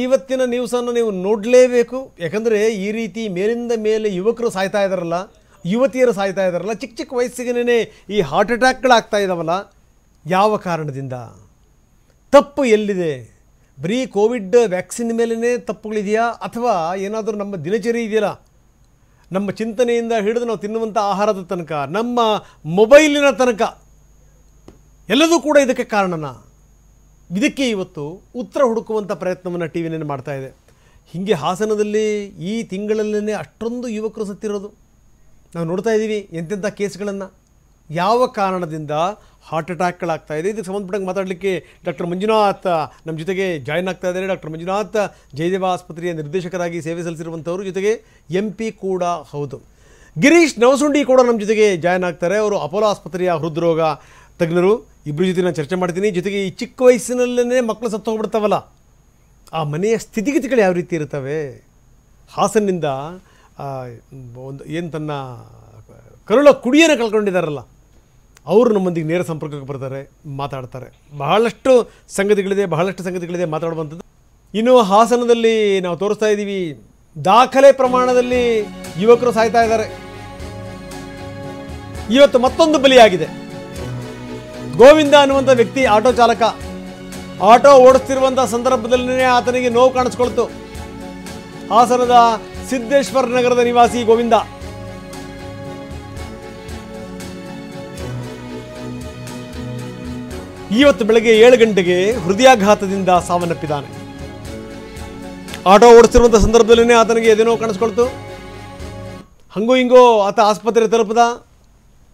ಇವತ್ತಿನ ನ್ಯೂಸನ್ನು ನೀವು ನೋಡಲೇಬೇಕು. ಯಾಕಂದರೆ ಈ ರೀತಿ ಮೇಲಿಂದ ಮೇಲೆ ಯುವಕರು ಸಾಯ್ತಾ ಇದ್ದಾರಲ್ಲ, ಯುವತಿಯರು ಸಾಯ್ತಾ ಇದ್ದಾರಲ್ಲ, ಚಿಕ್ಕ ಚಿಕ್ಕ ವಯಸ್ಸಿಗೆ ಈ ಹಾರ್ಟ್ ಅಟ್ಯಾಕ್ಗಳಾಗ್ತಾ ಇದ್ದಾವಲ್ಲ, ಯಾವ ಕಾರಣದಿಂದ? ತಪ್ಪು ಎಲ್ಲಿದೆ? ಬರೀ ಕೋವಿಡ್ ವ್ಯಾಕ್ಸಿನ್ ಮೇಲೇ ತಪ್ಪುಗಳಿದೆಯಾ, ಅಥವಾ ಏನಾದರೂ ನಮ್ಮ ದಿನಚರಿ ಇದೆಯಲ್ಲ, ನಮ್ಮ ಚಿಂತನೆಯಿಂದ ಹಿಡಿದು ನಾವು ತಿನ್ನುವಂಥ ಆಹಾರದ ತನಕ, ನಮ್ಮ ಮೊಬೈಲಿನ ತನಕ ಎಲ್ಲದೂ ಕೂಡ ಇದಕ್ಕೆ ಕಾರಣನಾ? ಇದಕ್ಕೆ ಇವತ್ತು ಉತ್ತರ ಹುಡುಕುವಂಥ ಪ್ರಯತ್ನವನ್ನು ಟಿ ವಿನೇ ಮಾಡ್ತಾ ಇದೆ. ಹೀಗೆ ಹಾಸನದಲ್ಲಿ ಈ ತಿಂಗಳಲ್ಲೇ ಅಷ್ಟೊಂದು ಯುವಕರು ಸತ್ತಿರೋದು ನಾವು ನೋಡ್ತಾ ಇದ್ದೀವಿ. ಎಂತೆಂಥ ಕೇಸ್ಗಳನ್ನು, ಯಾವ ಕಾರಣದಿಂದ ಹಾರ್ಟ್ ಅಟ್ಯಾಕ್ಗಳಾಗ್ತಾ ಇದೆ. ಇದಕ್ಕೆ ಸಂಬಂಧಪಟ್ಟಂಗೆ ಮಾತಾಡಲಿಕ್ಕೆ ಡಾಕ್ಟರ್ ಮಂಜುನಾಥ್ ನಮ್ಮ ಜೊತೆಗೆ ಜಾಯ್ನ್ ಆಗ್ತಾ ಇದ್ದಾರೆ. ಡಾಕ್ಟರ್ ಮಂಜುನಾಥ್ ಜಯದೇವ ಆಸ್ಪತ್ರೆಯ ನಿರ್ದೇಶಕರಾಗಿ ಸೇವೆ ಸಲ್ಲಿಸಿರುವಂಥವರು, ಜೊತೆಗೆ MP ಕೂಡ ಹೌದು. ಗಿರೀಶ್ ನವಸುಂಡಿ ಕೂಡ ನಮ್ಮ ಜೊತೆಗೆ ಜಾಯ್ನ್ ಆಗ್ತಾರೆ. ಅವರು ಅಪೋಲೋ ಆಸ್ಪತ್ರೆಯ ಹೃದ್ರೋಗ ತಜ್ಞರು. ಇಬ್ಬರ ಜೊತೆ ನಾನು ಚರ್ಚೆ ಮಾಡ್ತೀನಿ. ಜೊತೆಗೆ ಈ ಚಿಕ್ಕ ವಯಸ್ಸಿನಲ್ಲೇ ಮಕ್ಕಳು ಸತ್ತು ಹೋಗ್ಬಿಡ್ತಾವಲ್ಲ, ಆ ಮನೆಯ ಸ್ಥಿತಿಗತಿಗಳು ಯಾವ ರೀತಿ ಇರ್ತವೆ. ಹಾಸನಿಂದ ಒಂದು ಏನು ತನ್ನ ಕರುಳ ಕುಡಿಯನ್ನು ಕಳ್ಕೊಂಡಿದ್ದಾರಲ್ಲ, ಅವರು ನಮ್ಮೊಂದಿಗೆ ನೇರ ಸಂಪರ್ಕಕ್ಕೆ ಬರ್ತಾರೆ, ಮಾತಾಡ್ತಾರೆ. ಬಹಳಷ್ಟು ಸಂಗತಿಗಳಿದೆ ಮಾತಾಡುವಂಥದ್ದು. ಇನ್ನು ಹಾಸನದಲ್ಲಿ ನಾವು ತೋರಿಸ್ತಾ ಇದ್ದೀವಿ, ದಾಖಲೆ ಪ್ರಮಾಣದಲ್ಲಿ ಯುವಕರು ಸಾಯ್ತಾ ಇದ್ದಾರೆ. ಇವತ್ತು ಮತ್ತೊಂದು ಬಲಿಯಾಗಿದೆ. ಗೋವಿಂದ ಅನ್ನುವಂಥ ವ್ಯಕ್ತಿ ಆಟೋ ಚಾಲಕ, ಆಟೋ ಓಡಿಸ್ತಿರುವಂಥ ಸಂದರ್ಭದಲ್ಲೇ ಆತನಿಗೆ ನೋವು ಕಾಣಿಸ್ಕೊಳ್ತು. ಹಾಸನದ ಸಿದ್ದೇಶ್ವರ ನಗರದ ನಿವಾಸಿ ಗೋವಿಂದ ಇವತ್ತು ಬೆಳಗ್ಗೆ 7 ಗಂಟೆಗೆ ಹೃದಯಾಘಾತದಿಂದ ಸಾವನ್ನಪ್ಪಿದ್ದಾನೆ. ಆಟೋ ಓಡಿಸ್ತಿರುವಂಥ ಸಂದರ್ಭದಲ್ಲೇ ಆತನಿಗೆ ಎದೆ ನೋವು ಕಾಣಿಸ್ಕೊಳ್ತು. ಹಂಗೂ ಹಿಂಗೋ ಆತ ಆಸ್ಪತ್ರೆ ತಲುಪದ,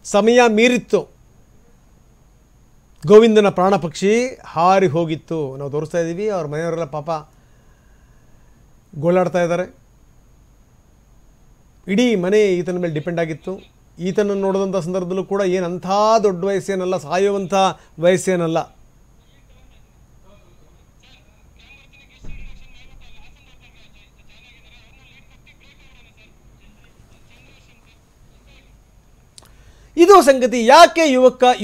ಸಮಯ ಮೀರಿತ್ತು. ಗೋವಿಂದನ ಪ್ರಾಣ ಪಕ್ಷಿ ಹಾರಿ ಹೋಗಿತ್ತು. ನಾವು ತೋರಿಸ್ತಾ ಇದ್ದೀವಿ. ಅವ್ರ ಮನೆಯವರೆಲ್ಲ ಪಾಪ ಗೋಳಾಡ್ತಾ ಇದ್ದಾರೆ. ಇಡೀ ಮನೆ ಈತನ ಮೇಲೆ ಡಿಪೆಂಡ್ ಆಗಿತ್ತು. ಈತನನ್ನು ನೋಡಿದಂಥ ಸಂದರ್ಭದಲ್ಲೂ ಕೂಡ ಏನಂಥ ದೊಡ್ಡ ವಯಸ್ಸೇನಲ್ಲ, ಸಾಯುವಂಥ ವಯಸ್ಸೇನಲ್ಲ. ಇದು ಸಂಗತಿ. ಯಾಕೆ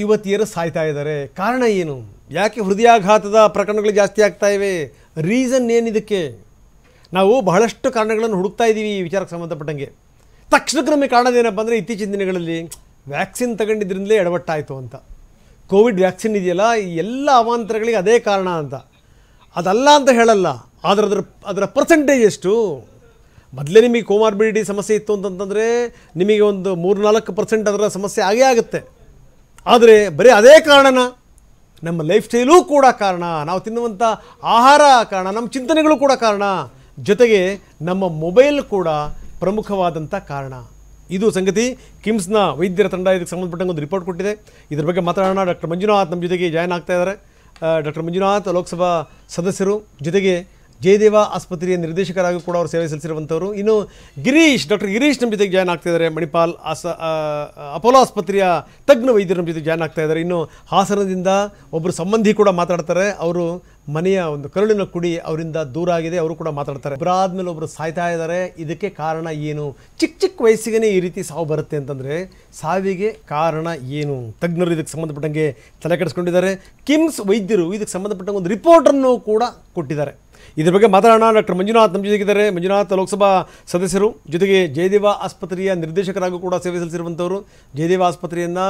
ಯುವತಿಯರು ಸಾಯ್ತಾ ಇದ್ದಾರೆ? ಕಾರಣ ಏನು? ಯಾಕೆ ಹೃದಯಾಘಾತದ ಪ್ರಕರಣಗಳು ಜಾಸ್ತಿ ಆಗ್ತಾ ಇವೆ? ರೀಸನ್ ಏನಿದಕ್ಕೆ? ನಾವು ಬಹಳಷ್ಟು ಕಾರಣಗಳನ್ನು ಹುಡುಕ್ತಾ ಇದ್ದೀವಿ ಈ ವಿಚಾರಕ್ಕೆ ಸಂಬಂಧಪಟ್ಟಂಗೆ. ತಕ್ಷಣಕ್ಕೆ ನಮಗೆ ಕಾರಣದೇನಪ್ಪ ಅಂದರೆ, ಇತ್ತೀಚಿನ ದಿನಗಳಲ್ಲಿ ವ್ಯಾಕ್ಸಿನ್ ತಗೊಂಡಿದ್ರಿಂದಲೇ ಎಡವಟ್ಟಾಯಿತು ಅಂತ. ಕೋವಿಡ್ ವ್ಯಾಕ್ಸಿನ್ ಇದೆಯಲ್ಲ, ಎಲ್ಲ ಅವಾಂತರಗಳಿಗೆ ಅದೇ ಕಾರಣ ಅಂತ. ಅದಲ್ಲ ಅಂತ ಹೇಳಲ್ಲ, ಆದರೆ ಅದರ ಪರ್ಸೆಂಟೇಜ್ ಎಷ್ಟು? ಮೊದಲೇ ನಿಮಗೆ ಕೋಮಾರ್ಬಿಡಿಟಿ ಸಮಸ್ಯೆ ಇತ್ತು ಅಂತಂತಂದರೆ ನಿಮಗೆ ಒಂದು 3-4% ಅದರ ಸಮಸ್ಯೆ ಆಗೇ ಆಗುತ್ತೆ. ಆದರೆ ಬರೀ ಅದೇ ಕಾರಣನ? ನಮ್ಮ ಲೈಫ್ ಸ್ಟೈಲೂ ಕೂಡ ಕಾರಣ, ನಾವು ತಿನ್ನುವಂಥ ಆಹಾರ ಕಾರಣ, ನಮ್ಮ ಚಿಂತನೆಗಳು ಕೂಡ ಕಾರಣ, ಜೊತೆಗೆ ನಮ್ಮ ಮೊಬೈಲ್ ಕೂಡ ಪ್ರಮುಖವಾದಂಥ ಕಾರಣ. ಇದು ಸಂಗತಿ. ಕಿಮ್ಸ್ನ ವೈದ್ಯರ ತಂಡ ಇದಕ್ಕೆ ಸಂಬಂಧಪಟ್ಟಂಗೆ ಒಂದು ರಿಪೋರ್ಟ್ ಕೊಟ್ಟಿದೆ. ಇದ್ರ ಬಗ್ಗೆ ಮಾತಾಡೋಣ. ಡಾಕ್ಟರ್ ಮಂಜುನಾಥ್ ನಮ್ಮ ಜೊತೆಗೆ ಜಾಯ್ನ್ ಆಗ್ತಾ ಇದ್ದಾರೆ. ಡಾಕ್ಟರ್ ಮಂಜುನಾಥ್ ಲೋಕಸಭಾ ಸದಸ್ಯರು, ಜೊತೆಗೆ ಜಯದೇವ ಆಸ್ಪತ್ರೆಯ ನಿರ್ದೇಶಕರಾಗಿ ಕೂಡ ಅವರು ಸೇವೆ ಸಲ್ಲಿಸಿರುವಂಥವರು. ಇನ್ನು ಡಾಕ್ಟರ್ ಗಿರೀಶ್ ನಮ್ಮ ಜೊತೆಗೆ ಜಾಯ್ನ್ ಆಗ್ತಾ ಇದ್ದಾರೆ. ಮಣಿಪಾಲ್ ಅಪೋಲೋ ಆಸ್ಪತ್ರೆಯ ತಜ್ಞ ವೈದ್ಯರು ನಮ್ಮ ಜೊತೆಗೆ ಜಾಯ್ನ್ ಆಗ್ತಾ ಇದ್ದಾರೆ. ಇನ್ನು ಹಾಸನದಿಂದ ಒಬ್ಬರು ಸಂಬಂಧಿ ಕೂಡ ಮಾತಾಡ್ತಾರೆ. ಅವರು ಮನೆಯ ಒಂದು ಕರುಳಿನ ಕುಡಿ ಅವರಿಂದ ದೂರ ಆಗಿದೆ, ಅವರು ಕೂಡ ಮಾತಾಡ್ತಾರೆ. ಒಬ್ಬರಾದ್ಮೇಲೆ ಒಬ್ಬರು ಸಾಯ್ತಾ ಇದ್ದಾರೆ. ಇದಕ್ಕೆ ಕಾರಣ ಏನು? ಚಿಕ್ಕ ವಯಸ್ಸಿಗೆ ಈ ರೀತಿ ಸಾವು ಬರುತ್ತೆ ಅಂತಂದರೆ ಸಾವಿಗೆ ಕಾರಣ ಏನು? ತಜ್ಞರು ಇದಕ್ಕೆ ಸಂಬಂಧಪಟ್ಟಂಗೆ ತಲೆ ಕೆಡಿಸ್ಕೊಂಡಿದ್ದಾರೆ. ಕಿಮ್ಸ್ ವೈದ್ಯರು ಇದಕ್ಕೆ ಸಂಬಂಧಪಟ್ಟ ಒಂದು ರಿಪೋರ್ಟನ್ನು ಕೂಡ ಕೊಟ್ಟಿದ್ದಾರೆ. ಇದ್ರ ಬಗ್ಗೆ ಮಾತಾಡೋಣ. ಡಾಕ್ಟರ್ ಮಂಜುನಾಥ್ ನಮ್ಮ ಜೊತೆಗಿದ್ದಾರೆ. ಮಂಜುನಾಥ್ ಲೋಕಸಭಾ ಸದಸ್ಯರು, ಜೊತೆಗೆ ಜಯದೇವ ಆಸ್ಪತ್ರೆಯ ನಿರ್ದೇಶಕರಾಗೂ ಕೂಡ ಸೇವೆ ಸಲ್ಲಿಸಿರುವಂಥವರು. ಜಯದೇವ ಆಸ್ಪತ್ರೆಯನ್ನು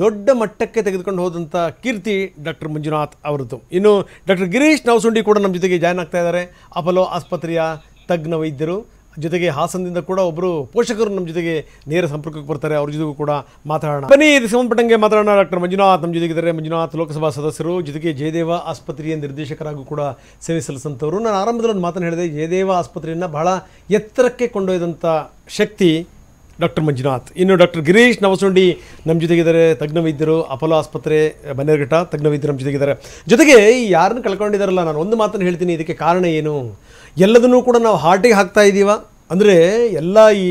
ದೊಡ್ಡ ಮಟ್ಟಕ್ಕೆ ತೆಗೆದುಕೊಂಡು ಹೋದಂಥ ಕೀರ್ತಿ ಡಾಕ್ಟರ್ ಮಂಜುನಾಥ್ ಅವರದ್ದು. ಇನ್ನು ಡಾಕ್ಟರ್ ಗಿರೀಶ್ ನವಸುಂಡಿ ಕೂಡ ನಮ್ಮ ಜೊತೆಗೆ ಜಾಯ್ನ್ ಆಗ್ತಾ ಇದ್ದಾರೆ. ಅಪೋಲೋ ಆಸ್ಪತ್ರೆಯ ತಜ್ಞ ವೈದ್ಯರು, ಜೊತೆಗೆ ಹಾಸನದಿಂದ ಕೂಡ ಒಬ್ಬರು ಪೋಷಕರು ನಮ್ಮ ಜೊತೆಗೆ ನೇರ ಸಂಪರ್ಕಕ್ಕೆ ಬರ್ತಾರೆ. ಅವ್ರ ಜೊತೆಗೂ ಕೂಡ ಮಾತಾಡೋಣ. ಬನ್ನಿ, ಇದಕ್ಕೆ ಸಂಬಂಧಪಟ್ಟಂಗೆ ಮಾತಾಡೋಣ. ಡಾಕ್ಟರ್ ಮಂಜುನಾಥ್ ನಮ್ಮ ಜೊತೆಗಿದ್ದಾರೆ. ಮಂಜುನಾಥ್ ಲೋಕಸಭಾ ಸದಸ್ಯರು, ಜೊತೆಗೆ ಜಯದೇವ ಆಸ್ಪತ್ರೆಯ ನಿರ್ದೇಶಕರಾಗೂ ಕೂಡ ಸೇವೆ ಸಲ್ಲಿಸಿದಂಥವರು. ನಾನು ಆರಂಭದಲ್ಲಿ ಒಂದು ಮಾತನ್ನು ಹೇಳಿದೆ, ಜಯದೇವ ಆಸ್ಪತ್ರೆಯನ್ನು ಬಹಳ ಎತ್ತರಕ್ಕೆ ಕೊಂಡೊಯ್ದಂಥ ಶಕ್ತಿ ಡಾಕ್ಟರ್ ಮಂಜುನಾಥ್. ಇನ್ನು ಡಾಕ್ಟರ್ ಗಿರೀಶ್ ನವಸುಂಡಿ ನಮ್ಮ ಜೊತೆಗಿದ್ದಾರೆ, ತಜ್ಞ ವೈದ್ಯರು, ಅಪೋಲೋ ಆಸ್ಪತ್ರೆ ಬನ್ನೇರುಘಟ್ಟ ತಜ್ಞ ವೈದ್ಯರು ನಮ್ಮ ಜೊತೆಗಿದ್ದಾರೆ. ಜೊತೆಗೆ ಯಾರನ್ನು ಕಳ್ಕೊಂಡಿದ್ದಾರಲ್ಲ, ನಾನು ಒಂದು ಮಾತನ್ನು ಹೇಳ್ತೀನಿ, ಇದಕ್ಕೆ ಕಾರಣ ಏನು? ಎಲ್ಲದನ್ನೂ ಕೂಡ ನಾವು ಹಾರ್ಟಿಗೆ ಹಾಕ್ತಾ ಇದ್ದೀವ ಅಂದರೆ, ಎಲ್ಲ ಈ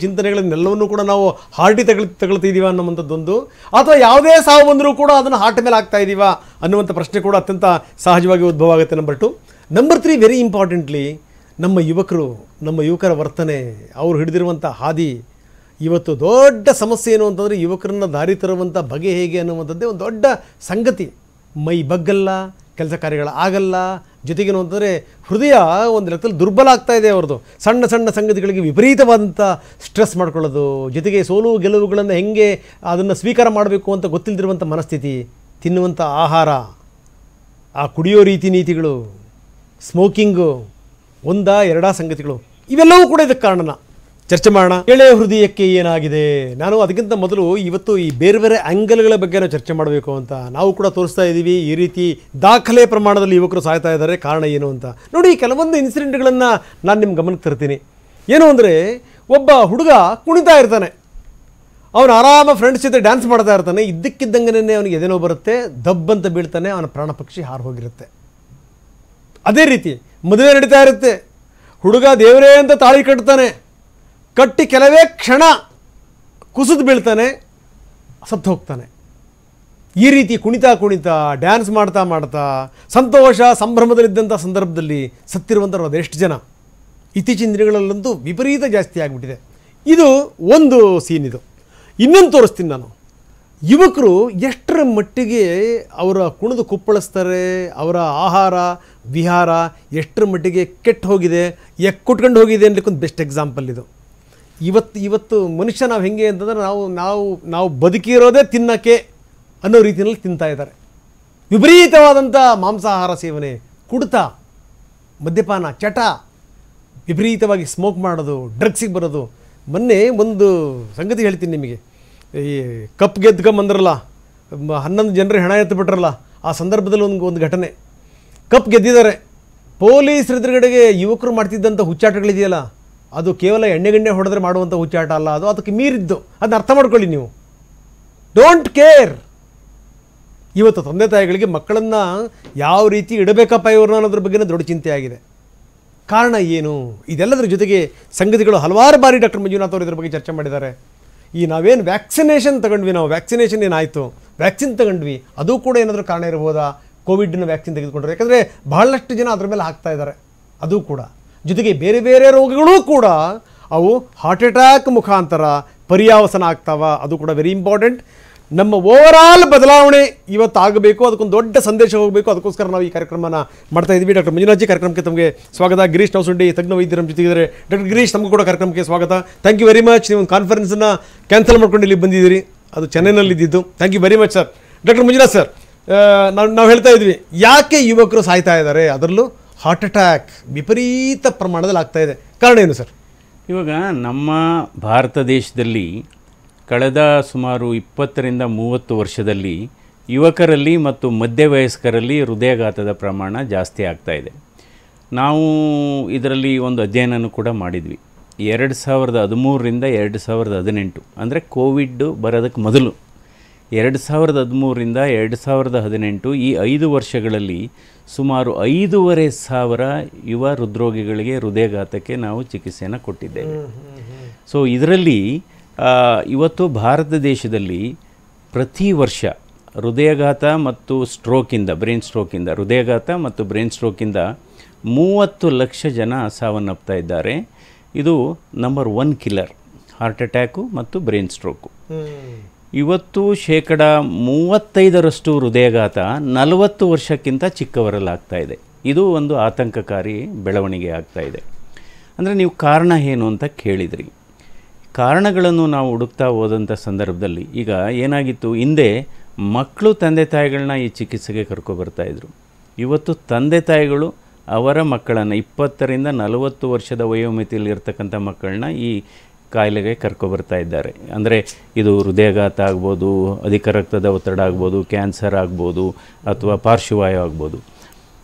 ಚಿಂತನೆಗಳನ್ನೆಲ್ಲವನ್ನೂ ಕೂಡ ನಾವು ಹಾರ್ಟಿಗೆ ತಗೊಳ್ತಿದ್ದೀವ ಅನ್ನುವಂಥದ್ದೊಂದು, ಅಥವಾ ಯಾವುದೇ ಸಾವು ಬಂದರೂ ಕೂಡ ಅದನ್ನು ಹಾರ್ಟ್ ಮೇಲೆ ಹಾಕ್ತಾ ಇದ್ದೀವ ಅನ್ನುವಂಥ ಪ್ರಶ್ನೆ ಕೂಡ ಅತ್ಯಂತ ಸಹಜವಾಗಿ ಉದ್ಭವ ಆಗುತ್ತೆ. ನಂಬರ್ 2. ನಂಬರ್ 3, ವೆರಿ ಇಂಪಾರ್ಟೆಂಟ್ಲಿ, ನಮ್ಮ ಯುವಕರ ವರ್ತನೆ, ಅವರು ಹಿಡಿದಿರುವಂಥ ಹಾದಿ. ಇವತ್ತು ದೊಡ್ಡ ಸಮಸ್ಯೆ ಏನು ಅಂತಂದರೆ, ಯುವಕರನ್ನ ದಾರಿ ತರುವಂಥ ಬಗೆ ಹೇಗೆ ಅನ್ನುವಂಥದ್ದೇ ಒಂದು ದೊಡ್ಡ ಸಂಗತಿ. ಮೈ ಬಗ್ಗಲ್ಲ, ಕೆಲಸ ಕಾರ್ಯಗಳು ಆಗಲ್ಲ, ಜೊತೆಗೇನು ಅಂತಂದರೆ ಹೃದಯ ಒಂದು ಲೆಕ್ಕದಲ್ಲಿ ದುರ್ಬಲ ಆಗ್ತಾ ಇದೆ ಅವ್ರದ್ದು. ಸಣ್ಣ ಸಣ್ಣ ಸಂಗತಿಗಳಿಗೆ ವಿಪರೀತವಾದಂಥ ಸ್ಟ್ರೆಸ್ ಮಾಡ್ಕೊಳ್ಳೋದು, ಜೊತೆಗೆ ಸೋಲು ಗೆಲುವುಗಳನ್ನು ಹೆಂಗೆ ಅದನ್ನು ಸ್ವೀಕಾರ ಮಾಡಬೇಕು ಅಂತ ಗೊತ್ತಿಲ್ಲದಿರುವಂಥ ಮನಸ್ಥಿತಿ, ತಿನ್ನುವಂಥ ಆಹಾರ, ಆ ಕುಡಿಯೋ ರೀತಿ ನೀತಿಗಳು, ಸ್ಮೋಕಿಂಗು, ಎರಡಾ ಸಂಗತಿಗಳು, ಇವೆಲ್ಲವೂ ಕೂಡ ಇದಕ್ಕೆ ಕಾರಣನ ಚರ್ಚೆ ಮಾಡೋಣ. ಎಳೆಯ ಹೃದಯಕ್ಕೆ ಏನಾಗಿದೆ? ನಾನು ಅದಕ್ಕಿಂತ ಮೊದಲು ಇವತ್ತು ಈ ಬೇರೆ ಬೇರೆ ಆ್ಯಂಗಲ್ಗಳ ಬಗ್ಗೆ ನಾವು ಚರ್ಚೆ ಮಾಡಬೇಕು ಅಂತ ನಾವು ಕೂಡ ತೋರಿಸ್ತಾ ಇದ್ದೀವಿ. ಈ ರೀತಿ ದಾಖಲೆ ಪ್ರಮಾಣದಲ್ಲಿ ಯುವಕರು ಸಾಯ್ತಾ ಇದ್ದಾರೆ, ಕಾರಣ ಏನು ಅಂತ ನೋಡಿ. ಕೆಲವೊಂದು ಇನ್ಸಿಡೆಂಟ್ಗಳನ್ನು ನಾನು ನಿಮ್ಮ ಗಮನಕ್ಕೆ ತರ್ತೀನಿ. ಏನು ಅಂದರೆ, ಒಬ್ಬ ಹುಡುಗ ಕುಣಿತಾ ಇರ್ತಾನೆ, ಅವನು ಆರಾಮ ಫ್ರೆಂಡ್ಸ್ ಜೊತೆ ಡ್ಯಾನ್ಸ್ ಮಾಡ್ತಾ ಇರ್ತಾನೆ, ಇದ್ದಕ್ಕಿದ್ದಂಗೆ ಅವನಿಗೆ ಎದೆನೋ ಬರುತ್ತೆ, ದಬ್ಬಂತ ಬೀಳ್ತಾನೆ, ಅವನ ಪ್ರಾಣ ಪಕ್ಷಿ ಹಾರು ಹೋಗಿರುತ್ತೆ. ಅದೇ ರೀತಿ ಮದುವೆ ನಡೀತಾ ಇರುತ್ತೆ, ಹುಡುಗ ದೇವರೇ ಅಂತ ತಾಳಿ ಕಟ್ತಾನೆ, ಕಟ್ಟಿ ಕೆಲವೇ ಕ್ಷಣ ಕುಸಿದು ಬೀಳ್ತಾನೆ, ಸತ್ತು ಹೋಗ್ತಾನೆ. ಈ ರೀತಿ ಕುಣಿತಾ ಡ್ಯಾನ್ಸ್ ಮಾಡ್ತಾ ಸಂತೋಷ ಸಂಭ್ರಮದಲ್ಲಿದ್ದಂಥ ಸಂದರ್ಭದಲ್ಲಿ ಸತ್ತಿರುವಂಥವ್ರು ಅದೆಷ್ಟು ಜನ. ಇತ್ತೀಚಿನ ದಿನಗಳಲ್ಲಂತೂ ವಿಪರೀತ ಜಾಸ್ತಿ ಆಗಿಬಿಟ್ಟಿದೆ. ಇದು ಒಂದು ಸೀನ್. ಇದು ಇನ್ನೊಂದು ತೋರಿಸ್ತೀನಿ ನಾನು. ಯುವಕರು ಎಷ್ಟರ ಮಟ್ಟಿಗೆ ಅವರ ಕುಣಿದು ಕುಪ್ಪಳಿಸ್ತಾರೆ, ಅವರ ಆಹಾರ ವಿಹಾರ ಎಷ್ಟರ ಮಟ್ಟಿಗೆ ಕೆಟ್ಟು ಹೋಗಿದೆ, ಎಕ್ಕುಟ್ಕೊಂಡು ಹೋಗಿದೆ ಅನ್ನಲಿಕ್ಕೊಂದು ಬೆಸ್ಟ್ ಎಕ್ಸಾಂಪಲ್ ಇದು. ಇವತ್ತು ಮನುಷ್ಯ ನಾವು ಹೆಂಗೆ ಅಂತಂದರೆ ನಾವು ಬದುಕಿರೋದೇ ತಿನ್ನೋಕ್ಕೆ ಅನ್ನೋ ರೀತಿಯಲ್ಲಿ ತಿಂತಾ ಇದ್ದಾರೆ. ವಿಪರೀತವಾದಂಥ ಮಾಂಸಾಹಾರ ಸೇವನೆ, ಕುಡಿತ, ಮದ್ಯಪಾನ, ಚಟ, ವಿಪರೀತವಾಗಿ ಸ್ಮೋಕ್ ಮಾಡೋದು, ಡ್ರಗ್ಸಿಗೆ ಬರೋದು. ಮೊನ್ನೆ ಒಂದು ಸಂಗತಿ ಹೇಳ್ತೀನಿ ನಿಮಗೆ. ಈ ಕಪ್ ಗೆದ್ಕೊಂಬಂದ್ರಲ್ಲ, 11 ಜನರು ಹೆಣ ಎತ್ತಿಬಿಟ್ರಲ್ಲ, ಆ ಸಂದರ್ಭದಲ್ಲಿ ಒಂದು ಘಟನೆ. ಕಪ್ ಗೆದ್ದಿದ್ದಾರೆ, ಪೊಲೀಸರ ಎದುರುಗಡೆಗೆ ಯುವಕರು ಮಾಡ್ತಿದ್ದಂಥ ಹುಚ್ಚಾಟಗಳಿದೆಯಲ್ಲ, ಅದು ಕೇವಲ ಎಣ್ಣೆಗಣ್ಣೆ ಹೊಡೆದ್ರೆ ಮಾಡುವಂಥ ಹುಚ್ಚಾಟ ಅಲ್ಲ, ಅದು ಅದಕ್ಕೆ ಮೀರಿದ್ದು. ಅದನ್ನ ಅರ್ಥ ಮಾಡ್ಕೊಳ್ಳಿ ನೀವು. Don't care. ಇವತ್ತು ತಂದೆ ತಾಯಿಗಳಿಗೆ ಮಕ್ಕಳನ್ನು ಯಾವ ರೀತಿ ಇಡಬೇಕಪ್ಪ ಇವ್ರನ್ನ ಅನ್ನೋದ್ರ ಬಗ್ಗೆ ದೊಡ್ಡ ಚಿಂತೆ ಆಗಿದೆ. ಕಾರಣ ಏನು? ಇದೆಲ್ಲದರ ಜೊತೆಗೆ ಸಂಗತಿಗಳು ಹಲವಾರು ಬಾರಿ ಡಾಕ್ಟರ್ ಮಂಜುನಾಥ್ ಅವರು ಇದ್ರ ಬಗ್ಗೆ ಚರ್ಚೆ ಮಾಡಿದ್ದಾರೆ. ಈ ನಾವೇನು ವ್ಯಾಕ್ಸಿನೇಷನ್ ತಗೊಂಡ್ವಿ, ನಾವು ವ್ಯಾಕ್ಸಿನೇಷನ್ ಏನಾಯಿತು, ವ್ಯಾಕ್ಸಿನ್ ತಗೊಂಡ್ವಿ, ಅದು ಕೂಡ ಏನಾದರೂ ಕಾರಣ ಇರ್ಬೋದಾ? ಕೋವಿಡ್ನ ವ್ಯಾಕ್ಸಿನ್ ತೆಗೆದುಕೊಂಡ್ರೆ, ಯಾಕಂದರೆ ಬಹಳಷ್ಟು ಜನ ಅದ್ರ ಮೇಲೆ ಹಾಕ್ತಾ ಇದ್ದಾರೆ. ಅದು ಕೂಡ ಜೊತೆಗೆ ಬೇರೆ ಬೇರೆ ರೋಗಗಳೂ ಕೂಡ ಅವು ಹಾರ್ಟ್ ಅಟ್ಯಾಕ್ ಮುಖಾಂತರ ಪರ್ಯಾವಸನ ಆಗ್ತಾವ. ಅದು ಕೂಡ ವೆರಿ ಇಂಪಾರ್ಟೆಂಟ್. ನಮ್ಮ ಓವರಾಲ್ ಬದಲಾವಣೆ ಇವತ್ತು ಆಗಬೇಕು, ಅದಕ್ಕೊಂದು ದೊಡ್ಡ ಸಂದೇಶ ಹೋಗಬೇಕು. ಅದಕ್ಕೋಸ್ಕರ ನಾವು ಈ ಕಾರ್ಯಕ್ರಮನ ಮಾಡ್ತಾ ಇದ್ದೀವಿ. ಡಾಕ್ಟರ್ ಮಂಜುನಾಥ್ ಜಿ, ಕಾರ್ಯಕ್ರಮಕ್ಕೆ ತಮಗೆ ಸ್ವಾಗತ. ಗಿರೀಶ್ ನವಸುಂಡಿ, ತಜ್ಞ ವೈದ್ಯರ ನಮ್ಮ ಜೊತೆಗಿದ್ದಾರೆ. ಡಾಕ್ಟರ್ ಗಿರೀಶ್, ತಮಗೂ ಕೂಡ ಕಾರ್ಯಕ್ರಮಕ್ಕೆ ಸ್ವಾಗತ. Thank you very much. ನೀವು ಒಂದು ಕಾನ್ಫರೆನ್ಸನ್ನು ಕ್ಯಾನ್ಸಲ್ ಮಾಡ್ಕೊಂಡು ಇಲ್ಲಿ ಬಂದಿದ್ದೀರಿ, ಅದು ಚೆನ್ನೈನಲ್ಲಿ ಇದ್ದಿದ್ದು. Thank you very much sir. Doctor Manjunath sir, ನಾವು ಹೇಳ್ತಾ ಇದ್ವಿ, ಯಾಕೆ ಯುವಕರು ಸಾಯ್ತಾ ಇದ್ದಾರೆ, ಅದರಲ್ಲೂ ಹಾರ್ಟ್ ಅಟ್ಯಾಕ್ ವಿಪರೀತ ಪ್ರಮಾಣದಲ್ಲಿ ಆಗ್ತಾ ಇದೆ, ಕಾರಣ ಏನು ಸರ್? ಇವಾಗ ನಮ್ಮ ಭಾರತ ದೇಶದಲ್ಲಿ ಕಳೆದ ಸುಮಾರು 20ರಿಂದ 30 ವರ್ಷದಲ್ಲಿ ಯುವಕರಲ್ಲಿ ಮತ್ತು ಮಧ್ಯವಯಸ್ಕರಲ್ಲಿ ಹೃದಯಾಘಾತದ ಪ್ರಮಾಣ ಜಾಸ್ತಿ ಆಗ್ತಾ ಇದೆ. ನಾವು ಇದರಲ್ಲಿ ಒಂದು ಅಧ್ಯಯನನೂ ಕೂಡ ಮಾಡಿದ್ವಿ. 2013ರಿಂದ 2018 ಅಂದರೆ ಕೋವಿಡ್ ಬರೋದಕ್ಕೆ ಮೊದಲು 2013ರಿಂದ 2018 ಈ 5 ವರ್ಷಗಳಲ್ಲಿ ಸುಮಾರು 5,500 ಯುವ ಹೃದ್ರೋಗಿಗಳಿಗೆ ಹೃದಯಾಘಾತಕ್ಕೆ ನಾವು ಚಿಕಿತ್ಸೆಯನ್ನು ಕೊಟ್ಟಿದ್ದೇವೆ. ಸೊ ಇದರಲ್ಲಿ ಇವತ್ತು ಭಾರತ ದೇಶದಲ್ಲಿ ಪ್ರತಿ ವರ್ಷ ಹೃದಯಾಘಾತ ಮತ್ತು ಸ್ಟ್ರೋಕಿಂದ, ಬ್ರೈನ್ ಸ್ಟ್ರೋಕಿಂದ, ಹೃದಯಾಘಾತ ಮತ್ತು ಬ್ರೈನ್ ಸ್ಟ್ರೋಕಿಂದ 30 ಲಕ್ಷ ಜನ ಸಾವನ್ನಪ್ತಾ ಇದ್ದಾರೆ. ಇದು ನಂಬರ್ 1 ಕಿಲ್ಲರ್, ಹಾರ್ಟ್ ಅಟ್ಯಾಕು ಮತ್ತು ಬ್ರೈನ್ ಸ್ಟ್ರೋಕು. ಇವತ್ತು 35% ಹೃದಯಾಘಾತ 40 ವರ್ಷಕ್ಕಿಂತ ಚಿಕ್ಕವರಲ್ಲಾಗ್ತಾ ಇದೆ. ಇದು ಒಂದು ಆತಂಕಕಾರಿ ಬೆಳವಣಿಗೆ ಆಗ್ತಾ ಇದೆ. ಅಂದರೆ ನೀವು ಕಾರಣ ಏನು ಅಂತ ಕೇಳಿದ್ರಿ. ಕಾರಣಗಳನ್ನು ನಾವು ಹುಡುಕ್ತಾ ಹೋದಂಥ ಸಂದರ್ಭದಲ್ಲಿ ಈಗ ಏನಾಗಿತ್ತು, ಹಿಂದೆ ಮಕ್ಕಳು ತಂದೆ ತಾಯಿಗಳನ್ನ ಈ ಚಿಕಿತ್ಸೆಗೆ ಕರ್ಕೊಬರ್ತಾಯಿದ್ರು. ಇವತ್ತು ತಂದೆ ತಾಯಿಗಳು ಅವರ ಮಕ್ಕಳನ್ನು 20ರಿಂದ 40 ವರ್ಷದ ವಯೋಮಿತಿಯಲ್ಲಿರ್ತಕ್ಕಂಥ ಮಕ್ಕಳನ್ನ ಈ ಕಾಯಿಲೆಗೆ ಕರ್ಕೊಬರ್ತಾ ಇದ್ದಾರೆ. ಅಂದರೆ ಇದು ಹೃದಯಾಘಾತ ಆಗ್ಬೋದು, ಅಧಿಕ ರಕ್ತದ ಒತ್ತಡ ಆಗ್ಬೋದು, ಕ್ಯಾನ್ಸರ್ ಆಗ್ಬೋದು, ಅಥವಾ ಪಾರ್ಶ್ವವಾಯು ಆಗ್ಬೋದು.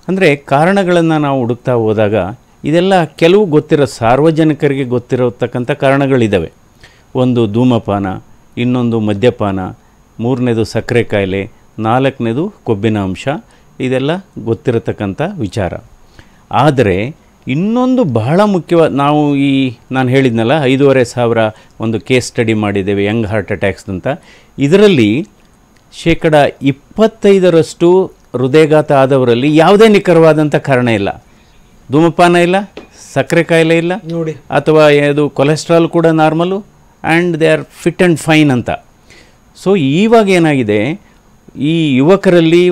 ಅಂದರೆ ಕಾರಣಗಳನ್ನು ನಾವು ಹುಡುಕ್ತಾ ಹೋದಾಗ ಇದೆಲ್ಲ ಕೆಲವು ಸಾರ್ವಜನಿಕರಿಗೆ ಗೊತ್ತಿರತಕ್ಕಂಥ ಕಾರಣಗಳಿದ್ದಾವೆ. ಒಂದು ಧೂಮಪಾನ, ಇನ್ನೊಂದು ಮದ್ಯಪಾನ, 3ನೇದು ಸಕ್ಕರೆ ಕಾಯಿಲೆ, 4ನೇದು ಕೊಬ್ಬಿನ ಅಂಶ. ಇದೆಲ್ಲ ಗೊತ್ತಿರತಕ್ಕಂಥ ವಿಚಾರ. ಆದರೆ ಇನ್ನೊಂದು ಬಹಳ ಮುಖ್ಯವಾದ, ನಾನು ಹೇಳಿದ್ನಲ್ಲ 5,500 ಒಂದು ಕೇಸ್ ಸ್ಟಡಿ ಮಾಡಿದ್ದೇವೆ ಯಂಗ್ ಹಾರ್ಟ್ ಅಟ್ಯಾಕ್ಸ್ ಅಂತ. ಇದರಲ್ಲಿ 25% ಹೃದಯಾಘಾತ ಆದವರಲ್ಲಿ ಯಾವುದೇ ನಿಖರವಾದಂಥ ಕಾರಣ ಇಲ್ಲ. ಧೂಮಪಾನ ಇಲ್ಲ, ಸಕ್ಕರೆ ಕಾಯಿಲೆ ಇಲ್ಲ, ನೋಡಿ, ಅಥವಾ ಅದು ಕೊಲೆಸ್ಟ್ರಾಲ್ ಕೂಡ normal, and they are fit and fine ಅಂತ. ಸೊ ಇವಾಗ ಏನಾಗಿದೆ, ಈ ಯುವಕರಲ್ಲಿ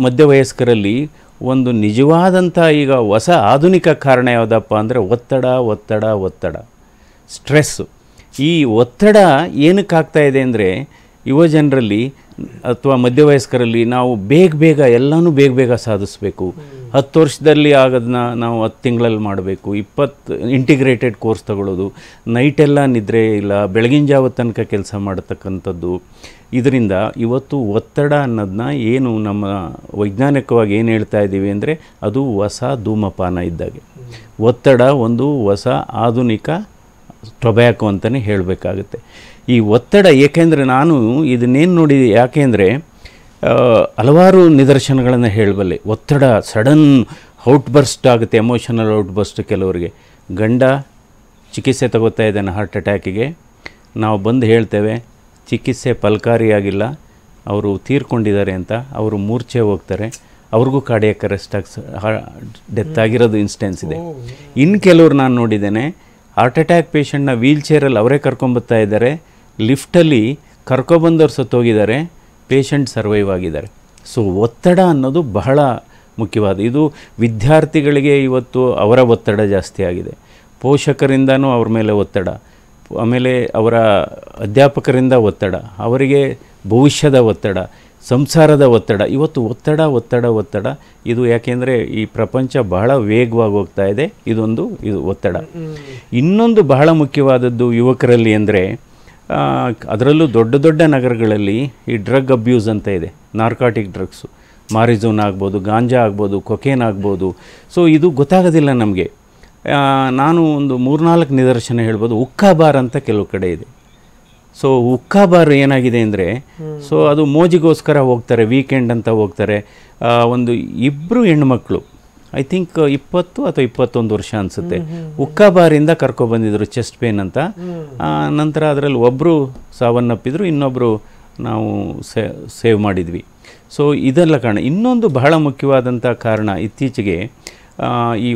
ಮಧ್ಯವಯಸ್ಕರಲ್ಲಿ ಒಂದು ನಿಜವಾದಂಥ ಈಗ ಹೊಸ ಆಧುನಿಕ ಕಾರಣ ಯಾವುದಪ್ಪ ಅಂದರೆ ಒತ್ತಡ ಸ್ಟ್ರೆಸ್ಸು. ಈ ಒತ್ತಡ ಏನಕ್ಕಾಗ್ತಾ ಇದೆ ಅಂದರೆ ಯುವ ಜನರಲ್ಲಿ ಅಥವಾ ಮಧ್ಯವಯಸ್ಕರಲ್ಲಿ ನಾವು ಬೇಗ ಎಲ್ಲನೂ ಬೇಗ ಸಾಧಿಸಬೇಕು. 10 ವರ್ಷದಲ್ಲಿ ಆಗೋದನ್ನ ನಾವು 10 ತಿಂಗಳಲ್ಲಿ ಮಾಡಬೇಕು. 20 ಇಂಟಿಗ್ರೇಟೆಡ್ ಕೋರ್ಸ್ ತಗೊಳ್ಳೋದು, ನೈಟೆಲ್ಲ ನಿದ್ರೆ ಇಲ್ಲ, ಬೆಳಗಿನ ಜಾವ ತನಕ ಕೆಲಸ ಮಾಡತಕ್ಕಂಥದ್ದು. ಇದರಿಂದ ಇವತ್ತು ಒತ್ತಡ ಅನ್ನೋದನ್ನ ಏನು ನಮ್ಮ ವೈಜ್ಞಾನಿಕವಾಗಿ ಏನು ಹೇಳ್ತಾ ಇದ್ದೀವಿ ಅಂದರೆ ಅದು ಹೊಸ ಧೂಮಪಾನ ಇದ್ದಾಗೆ. ಒತ್ತಡ ಒಂದು ಹೊಸ ಆಧುನಿಕ ಟೊಬ್ಯಾಕೋ ಅಂತಲೇ ಹೇಳಬೇಕಾಗುತ್ತೆ. ಈ ಒತ್ತಡ ಏಕೆಂದರೆ ನಾನು ಇದನ್ನೇನು ನೋಡಿದೆ, ಯಾಕೆಂದರೆ ಹಲವಾರು ನಿದರ್ಶನಗಳನ್ನು ಹೇಳಬಲ್ಲೆ. ಒತ್ತಡ ಸಡನ್ ಔಟ್ಬರ್ಸ್ಟ್ ಆಗುತ್ತೆ, ಎಮೋಷನಲ್ ಔಟ್ಬರ್ಸ್ಟ್. ಕೆಲವರಿಗೆ ಗಂಡ ಚಿಕಿತ್ಸೆ ತಗೋತಾ ಇದ್ದಾನೆ ಹಾರ್ಟ್ ಅಟ್ಯಾಕಿಗೆ, ನಾವು ಬಂದು ಹೇಳ್ತೇವೆ ಚಿಕಿತ್ಸೆ ಫಲಕಾರಿಯಾಗಿಲ್ಲ, ಅವರು ತೀರ್ಕೊಂಡಿದ್ದಾರೆ ಅಂತ. ಅವರು ಮೂರ್ಛೆ ಹೋಗ್ತಾರೆ, ಅವ್ರಿಗೂ ಕಾರ್ಡಿಯಾಕ್ ಅರೆಸ್ಟ್ ಡೆತ್ ಆಗಿರೋದು ಇನ್ಸ್ಟೆನ್ಸ್ ಇದೆ. ಇನ್ನು ಕೆಲವರು ನಾನು ನೋಡಿದ್ದೇನೆ, ಹಾರ್ಟ್ ಅಟ್ಯಾಕ್ ಪೇಷಂಟ್ನ ವೀಲ್ ಚೇರಲ್ಲಿ ಅವರೇ ಕರ್ಕೊಂಬರ್ತಾ ಇದ್ದಾರೆ, ಲಿಫ್ಟಲ್ಲಿ ಕರ್ಕೊಬಂದವ್ರು ಸತ್ತೋಗಿದ್ದಾರೆ, ಪೇಷಂಟ್ ಸರ್ವೈವ್ ಆಗಿದ್ದಾರೆ. ಸೊ ಒತ್ತಡ ಅನ್ನೋದು ಬಹಳ ಮುಖ್ಯವಾದ. ಇದು ವಿದ್ಯಾರ್ಥಿಗಳಿಗೆ ಇವತ್ತು ಅವರ ಒತ್ತಡ ಜಾಸ್ತಿ ಆಗಿದೆ, ಪೋಷಕರಿಂದನೂ ಅವ್ರ ಮೇಲೆ ಒತ್ತಡ, ಆಮೇಲೆ ಅವರ ಅಧ್ಯಾಪಕರಿಂದ ಒತ್ತಡ, ಅವರಿಗೆ ಭವಿಷ್ಯದ ಒತ್ತಡ, ಸಂಸಾರದ ಒತ್ತಡ. ಇವತ್ತು ಒತ್ತಡ ಇದು ಯಾಕೆಂದರೆ ಈ ಪ್ರಪಂಚ ಬಹಳ ವೇಗವಾಗಿ ಹೋಗ್ತಾ ಇದೆ. ಇದು ಒತ್ತಡ. ಇನ್ನೊಂದು ಬಹಳ ಮುಖ್ಯವಾದದ್ದು ಯುವಕರಲ್ಲಿ ಅಂದರೆ ಅದರಲ್ಲೂ ದೊಡ್ಡ ನಗರಗಳಲ್ಲಿ ಈ ಡ್ರಗ್ ಅಬ್ಯೂಸ್ ಅಂತ ಇದೆ. ನಾರ್ಕಾಟಿಕ್ ಡ್ರಗ್ಸು, ಮಾರಿಜೋನ್ ಆಗ್ಬೋದು, ಗಾಂಜಾ ಆಗ್ಬೋದು, ಕೊಕೇನ್ ಆಗ್ಬೋದು. ಸೊ ಇದು ಗೊತ್ತಾಗೋದಿಲ್ಲ ನಮಗೆ. ನಾನು ಒಂದು 3-4 ನಿದರ್ಶನ ಹೇಳ್ಬೋದು. ಹುಕ್ಕಾ ಬಾರ್ ಅಂತ ಕೆಲವು ಕಡೆ ಇದೆ. ಸೊ ಹುಕ್ಕಾ ಬಾರ್ ಏನಾಗಿದೆ ಅಂದರೆ, ಸೊ ಅದು ಮೋಜಿಗೋಸ್ಕರ ಹೋಗ್ತಾರೆ, ವೀಕೆಂಡ್ ಅಂತ ಹೋಗ್ತಾರೆ. ಒಂದು 2 ಹೆಣ್ಮಕ್ಳು, ಐ ಥಿಂಕ್ 20 ಅಥವಾ 21 ವರ್ಷ ಅನಿಸುತ್ತೆ, ಹುಕ್ಕಾ ಬಾರಿಂದ ಕರ್ಕೊಬಂದಿದ್ರು ಚೆಸ್ಟ್ ಪೇನ್ ಅಂತ. ನಂತರ ಅದರಲ್ಲಿ ಒಬ್ಬರು ಸಾವನ್ನಪ್ಪಿದ್ರು, ಇನ್ನೊಬ್ಬರು ನಾವು ಸೇವ್ ಮಾಡಿದ್ವಿ. ಸೊ ಇದೆಲ್ಲ ಕಾರಣ. ಇನ್ನೊಂದು ಬಹಳ ಮುಖ್ಯವಾದಂಥ ಕಾರಣ ಇತ್ತೀಚೆಗೆ ಈ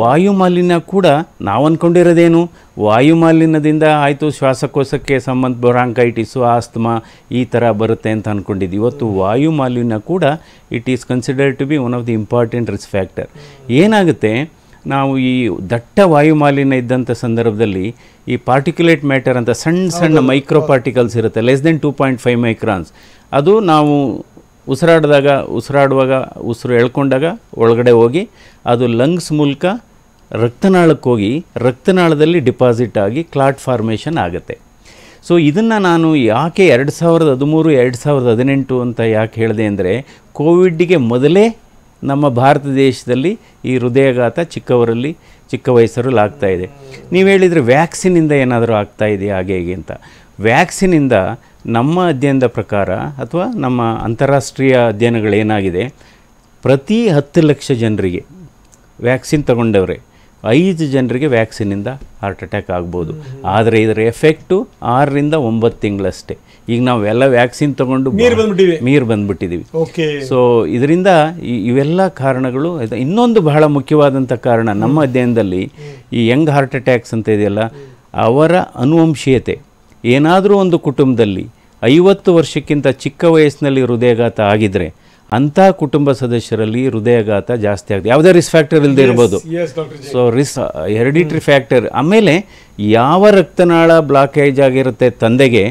ವಾಯುಮಾಲಿನ್ಯ ಕೂಡ ನಾವು ಅಂದ್ಕೊಂಡಿರೋದೇನು, ವಾಯುಮಾಲಿನ್ಯದಿಂದ ಆಯಿತು ಶ್ವಾಸಕೋಶಕ್ಕೆ ಸಂಬಂಧ ಬ್ರಾಂಕೈಟಿಸು, ಆಸ್ತಮಾ ಈ ಥರ ಬರುತ್ತೆ ಅಂತ ಅಂದ್ಕೊಂಡಿದ್ವಿ. ಇವತ್ತು ವಾಯುಮಾಲಿನ್ಯ ಕೂಡ it is considered to be one of the important risk factor. ಏನಾಗುತ್ತೆ, ನಾವು ಈ ದಟ್ಟ ವಾಯುಮಾಲಿನ್ಯ ಇದ್ದಂಥ ಸಂದರ್ಭದಲ್ಲಿ ಈ ಪಾರ್ಟಿಕ್ಯುಲೇಟ್ ಮ್ಯಾಟರ್ ಅಂತ ಸಣ್ಣ ಮೈಕ್ರೋ ಪಾರ್ಟಿಕಲ್ಸ್ ಇರುತ್ತೆ, ಲೆಸ್ ದೆನ್ 2.5 ಮೈಕ್ರಾನ್ಸ್. ಅದು ನಾವು ಉಸಿರಾಡುವಾಗ ಉಸಿರು ಎಳ್ಕೊಂಡಾಗ ಒಳಗಡೆ ಹೋಗಿ ಅದು ಲಂಗ್ಸ್ ಮೂಲಕ ರಕ್ತನಾಳಕ್ಕೆ ಹೋಗಿ ರಕ್ತನಾಳದಲ್ಲಿ ಡಿಪಾಸಿಟ್ ಆಗಿ ಕ್ಲಾಟ್ ಫಾರ್ಮೇಷನ್ ಆಗುತ್ತೆ. ಸೊ ಇದನ್ನು ನಾನು ಯಾಕೆ 2013, 2018 ಅಂತ ಯಾಕೆ ಹೇಳಿದೆ ಅಂದರೆ, ಕೋವಿಡ್ಗೆ ಮೊದಲೇ ನಮ್ಮ ಭಾರತ ದೇಶದಲ್ಲಿ ಈ ಹೃದಯಾಘಾತ ಚಿಕ್ಕ ವಯಸ್ಸರಲ್ಲಿ ಆಗ್ತಾಯಿದೆ. ನೀವು ಹೇಳಿದರೆ ವ್ಯಾಕ್ಸಿನಿಂದ ಏನಾದರೂ ಆಗ್ತಾ ಇದೆಯಾ ಹಾಗೆ ಹೀಗೆ ಅಂತ. ವ್ಯಾಕ್ಸಿನಿಂದ ನಮ್ಮ ಅಧ್ಯಯನದ ಪ್ರಕಾರ ಅಥವಾ ನಮ್ಮ ಅಂತಾರಾಷ್ಟ್ರೀಯ ಅಧ್ಯಯನಗಳೇನಾಗಿದೆ, ಪ್ರತಿ 10 ಲಕ್ಷ ಜನರಿಗೆ ವ್ಯಾಕ್ಸಿನ್ ತಗೊಂಡವ್ರೆ 5 ಜನರಿಗೆ ವ್ಯಾಕ್ಸಿನಿಂದ ಹಾರ್ಟ್ ಅಟ್ಯಾಕ್ ಆಗ್ಬೋದು. ಆದರೆ ಇದರ ಎಫೆಕ್ಟು 6ರಿಂದ 9 ತಿಂಗಳಷ್ಟೇ. ಈಗ ನಾವೆಲ್ಲ ವ್ಯಾಕ್ಸಿನ್ ತಗೊಂಡು ಮೀರು ಬಂದ್ಬಿಟ್ಟಿದ್ದೀವಿ. ಸೊ ಇದರಿಂದ ಇವೆಲ್ಲ ಕಾರಣಗಳು. ಇನ್ನೊಂದು ಬಹಳ ಮುಖ್ಯವಾದಂಥ ಕಾರಣ ನಮ್ಮ ಅಧ್ಯಯನದಲ್ಲಿ ಈ ಯಂಗ್ ಹಾರ್ಟ್ ಅಟ್ಯಾಕ್ಸ್ ಅಂತ ಇದೆಯಲ್ಲ, ಅವರ ಅನುವಂಶೀಯತೆ. ಏನಾದರೂ ಒಂದು ಕುಟುಂಬದಲ್ಲಿ 50 ವರ್ಷಕ್ಕಿಂತ ಚಿಕ್ಕ ವಯಸ್ಸಿನಲ್ಲಿ ಹೃದಯಾಘಾತ ಆಗಿದ್ದರೆ ಅಂಥ ಕುಟುಂಬ ಸದಸ್ಯರಲ್ಲಿ ಹೃದಯಾಘಾತ ಜಾಸ್ತಿ ಆಗುತ್ತೆ. ಯಾವುದೇ ರಿಸ್ಕ್ ಫ್ಯಾಕ್ಟರ್ ಇಲ್ಲದೆ ಇರ್ಬೋದು. So hereditary factor. ಆಮೇಲೆ ಯಾವ ರಕ್ತನಾಳ ಬ್ಲಾಕೇಜ್ ಆಗಿರುತ್ತೆ ತಂದೆಗೆ,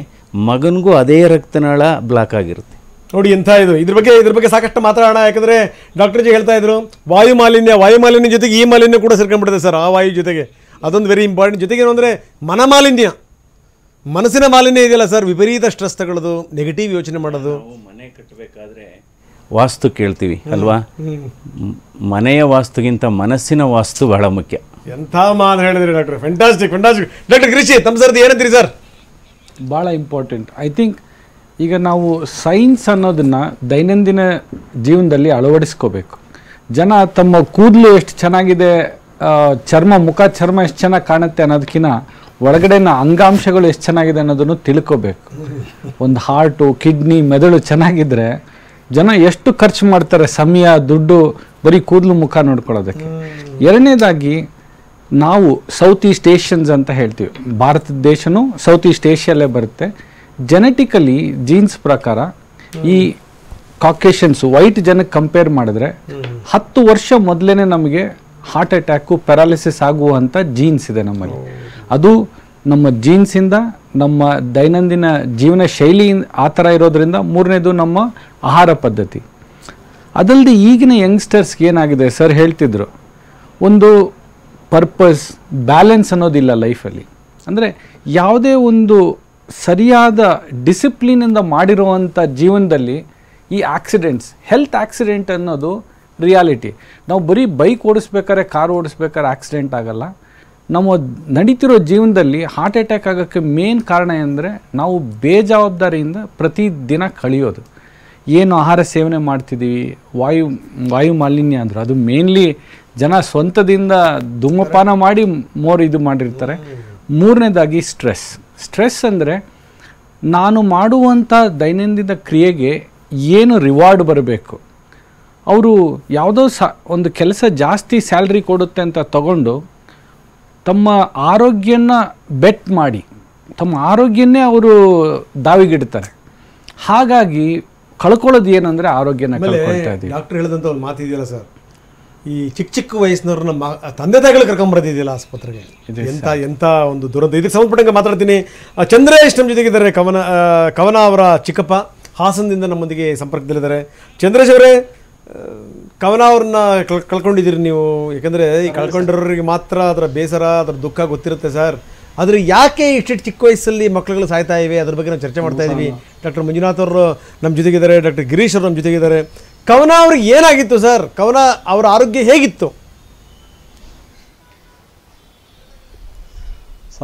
ಮಗನಿಗೂ ಅದೇ ರಕ್ತನಾಳ ಬ್ಲಾಕ್ ಆಗಿರುತ್ತೆ. ನೋಡಿ ಎಂಥ ಇದ್ರ ಬಗ್ಗೆ ಸಾಕಷ್ಟು ಮಾತಾಡೋಣ. ಯಾಕಂದರೆ ಡಾಕ್ಟರ್ ಜಿ ಹೇಳ್ತಾ ಇದ್ರು ವಾಯುಮಾಲಿನ್ಯ ಜೊತೆಗೆ ಈ ಮಾಲಿನ್ಯ ಕೂಡ ಸೇರ್ಕೊಂಡ್ಬಿಡುತ್ತೆ ಸರ್. ಆ ವಾಯು ಜೊತೆಗೆ ಅದೊಂದು ವೆರಿ ಇಂಪಾರ್ಟೆಂಟ್. ಜೊತೆಗೆ ಏನು ಅಂದರೆ ಮನಸ್ಸಿನ ಮಾಲಿನ್ಯ ಇದೆಯಲ್ಲ ಸರ್, ವಿಪರೀತ ಸ್ಟ್ರೆಸ್ ತಗೊಳ್ಳೋದು, ನೆಗೆಟಿವ್ ಯೋಚನೆ ಮಾಡೋದು. ಮನೆ ಕಟ್ಟಬೇಕಾದ್ರೆ ವಾಸ್ತು ಕೇಳ್ತೀವಿ ಅಲ್ವಾ, ಮನೆಯ ವಾಸ್ತುಗಿಂತ ಮನಸ್ಸಿನ ವಾಸ್ತು ಬಹಳ ಮುಖ್ಯ. ಎಂಥ ಮಾತು ಹೇಳಿದ್ರಿ ಡಾಕ್ಟರ್, ಫ್ಯಾಂಟಾಸ್ಟಿಕ್. ಡಾಕ್ಟರ್ ಗಿರೀಶ್ ತಮ್ಮ ಸರ್ದು ಏನಂತೀರಿ ಸರ್? ಭಾಳ ಇಂಪಾರ್ಟೆಂಟ್. ಐ ಥಿಂಕ್ ಈಗ ನಾವು ಸೈನ್ಸ್ ಅನ್ನೋದನ್ನು ದೈನಂದಿನ ಜೀವನದಲ್ಲಿ ಅಳವಡಿಸ್ಕೋಬೇಕು. ಜನ ತಮ್ಮ ಕೂದಲು ಎಷ್ಟು ಚೆನ್ನಾಗಿದೆ, ಮುಖ ಚರ್ಮ ಎಷ್ಟು ಚೆನ್ನಾಗಿ ಕಾಣುತ್ತೆ ಅನ್ನೋದಕ್ಕಿಂತ ಒಳಗಡೆನ ಅಂಗಾಂಶಗಳು ಎಷ್ಟು ಚೆನ್ನಾಗಿದೆ ಅನ್ನೋದನ್ನು ತಿಳ್ಕೋಬೇಕು. ಒಂದು ಹಾರ್ಟು, ಕಿಡ್ನಿ, ಮೆದುಳು ಚೆನ್ನಾಗಿದ್ದರೆ ಜನ ಎಷ್ಟು ಖರ್ಚು ಮಾಡ್ತಾರೆ ಸಮಯ, ದುಡ್ಡು ಬರೀ ಕೂದಲು ಮುಖ ನೋಡ್ಕೊಳ್ಳೋದಕ್ಕೆ. ಎರಡನೇದಾಗಿ ನಾವು ಸೌತ್ ಈಸ್ಟ್ ಏಷ್ಯನ್ಸ್ ಅಂತ ಹೇಳ್ತೀವಿ. ಭಾರತ ದೇಶನೂ ಸೌತ್ ಈಸ್ಟ್ ಏಷ್ಯಲ್ಲೇ ಬರುತ್ತೆ. ಜೆನೆಟಿಕಲಿ ಜೀನ್ಸ್ ಪ್ರಕಾರ ಈ ಕಾಕೇಶನ್ಸ್ ವೈಟ್ ಜನಕ್ಕೆ ಕಂಪೇರ್ ಮಾಡಿದ್ರೆ 10 ವರ್ಷ ಮೊದಲೇ ನಮಗೆ ಹಾರ್ಟ್ ಅಟ್ಯಾಕು ಪ್ಯಾರಾಲಿಸಿಸ್ ಆಗುವಂಥ ಜೀನ್ಸ್ ಇದೆ ನಮ್ಮಲ್ಲಿ. ಅದು ನಮ್ಮ ಜೀನ್ಸಿಂದ, ನಮ್ಮ ದೈನಂದಿನ ಜೀವನ ಶೈಲಿ ಆ ಥರ ಇರೋದ್ರಿಂದ. ಮೂರನೇದು ನಮ್ಮ ಆಹಾರ ಪದ್ಧತಿ. ಅದಲ್ಲದೆ ಈಗಿನ ಯಂಗ್ಸ್ಟರ್ಸ್ಗೆ ಏನಾಗಿದೆ, ಸರ್ ಹೇಳ್ತಿದ್ರು, ಒಂದು ಪರ್ಪಸ್ ಬ್ಯಾಲೆನ್ಸ್ ಅನ್ನೋದಿಲ್ಲ ಲೈಫಲ್ಲಿ. ಅಂದರೆ ಯಾವುದೇ ಒಂದು ಸರಿಯಾದ ಡಿಸಿಪ್ಲಿನಿಂದ ಮಾಡಿರುವಂಥ ಜೀವನದಲ್ಲಿ ಈ ಆಕ್ಸಿಡೆಂಟ್ಸ್, ಹೆಲ್ತ್ ಆಕ್ಸಿಡೆಂಟ್ ಅನ್ನೋದು ರಿಯಾಲಿಟಿ. ನಾವು ಬರೀ ಬೈಕ್ ಓಡಿಸ್ಬೇಕಾದ್ರೆ, ಕಾರ್ ಓಡಿಸ್ಬೇಕಾದ್ರೆ ಆಕ್ಸಿಡೆಂಟ್ ಆಗಲ್ಲ. ನಮ್ಮ ನಡೀತಿರೋ ಜೀವನದಲ್ಲಿ ಹಾರ್ಟ್ ಅಟ್ಯಾಕ್ ಆಗೋಕ್ಕೆ ಮೇನ್ ಕಾರಣ ಅಂದರೆ ನಾವು ಬೇಜವಾಬ್ದಾರಿಯಿಂದ ಪ್ರತಿದಿನ ಕಳೆಯೋದು. ಏನು ಆಹಾರ ಸೇವನೆ ಮಾಡ್ತಿದ್ದೀವಿ, ವಾಯು ಮಾಲಿನ್ಯ ಅಂದರು, ಅದು ಮೇನ್ಲಿ ಜನ ಸ್ವಂತದಿಂದ ಧೂಮಪಾನ ಮಾಡಿ ಇದು ಮಾಡಿರ್ತಾರೆ. ಮೂರನೇದಾಗಿ ಸ್ಟ್ರೆಸ್ ಅಂದರೆ ನಾನು ಮಾಡುವಂಥ ದೈನಂದಿನ ಕ್ರಿಯೆಗೆ ಏನು ರಿವಾರ್ಡ್ ಬರಬೇಕು. ಅವರು ಯಾವುದೋ ಒಂದು ಕೆಲಸ ಜಾಸ್ತಿ ಸ್ಯಾಲ್ರಿ ಕೊಡುತ್ತೆ ಅಂತ ತಗೊಂಡು ತಮ್ಮ ಆರೋಗ್ಯನ ಬೆಟ್ ಮಾಡಿ ತಮ್ಮ ಆರೋಗ್ಯನೇ ಅವರು ದಾವಿಗಿಡ್ತಾರೆ. ಹಾಗಾಗಿ ಕಳ್ಕೊಳ್ಳೋದು ಏನಂದರೆ ಆರೋಗ್ಯನ ಕಳ್ಕೊಳ್ತಾ ಇದ್ದೀವಿ. ಡಾಕ್ಟರ್ ಹೇಳಿದಂಥ ಒಂದು ಮಾತಿದೆಯಲ್ಲ ಸರ್, ಈ ಚಿಕ್ಕ ವಯಸ್ಸಿನವ್ರನ್ನ ತಂದೆ ತಾಯಿಗಳು ಕರ್ಕೊಂಬರೋದಿದೆಯಲ್ಲ ಆಸ್ಪತ್ರೆಗೆ, ಎಂಥ ಒಂದು ದುರಂತ. ಇದಕ್ಕೆ ಸಂಬಂಧಪಟ್ಟಂಗೆ ಮಾತಾಡ್ತೀನಿ. ಚಂದ್ರೇಶ್ ನಮ್ಮ ಜೊತೆಗಿದ್ದಾರೆ, ಕವನ ಅವರ ಚಿಕ್ಕಪ್ಪ, ಹಾಸನದಿಂದ ನಮ್ಮೊಂದಿಗೆ ಸಂಪರ್ಕದಲ್ಲಿದ್ದಾರೆ. ಚಂದ್ರೇಶ್ ಅವರೇ, ಕವನ ಅವ್ರನ್ನ ಕಳ್ಕೊಂಡಿದ್ದೀರಿ ನೀವು. ಯಾಕಂದರೆ ಈ ಕಳ್ಕೊಂಡಿರೋರಿಗೆ ಮಾತ್ರ ಅದರ ಬೇಸರ, ಅದರ ದುಃಖ ಗೊತ್ತಿರುತ್ತೆ ಸರ್. ಆದರೆ ಯಾಕೆ ಇಷ್ಟು ಚಿಕ್ಕ ವಯಸ್ಸಲ್ಲಿ ಮಕ್ಕಳುಗಳು ಸಾಯ್ತಾ ಇವೆ, ಅದ್ರ ಬಗ್ಗೆ ನಾವು ಚರ್ಚೆ ಮಾಡ್ತಾ ಇದ್ದೀವಿ. ಡಾಕ್ಟರ್ ಮಂಜುನಾಥ್ ಅವರು ನಮ್ಮ ಜೊತೆಗಿದ್ದಾರೆ, ಡಾಕ್ಟರ್ ಗಿರೀಶ್ ಅವರು ನಮ್ಮ ಜೊತೆಗಿದ್ದಾರೆ. ಕವನ ಅವ್ರಿಗೆ ಏನಾಗಿತ್ತು ಸರ್? ಕವನ ಅವರ ಆರೋಗ್ಯ ಹೇಗಿತ್ತು?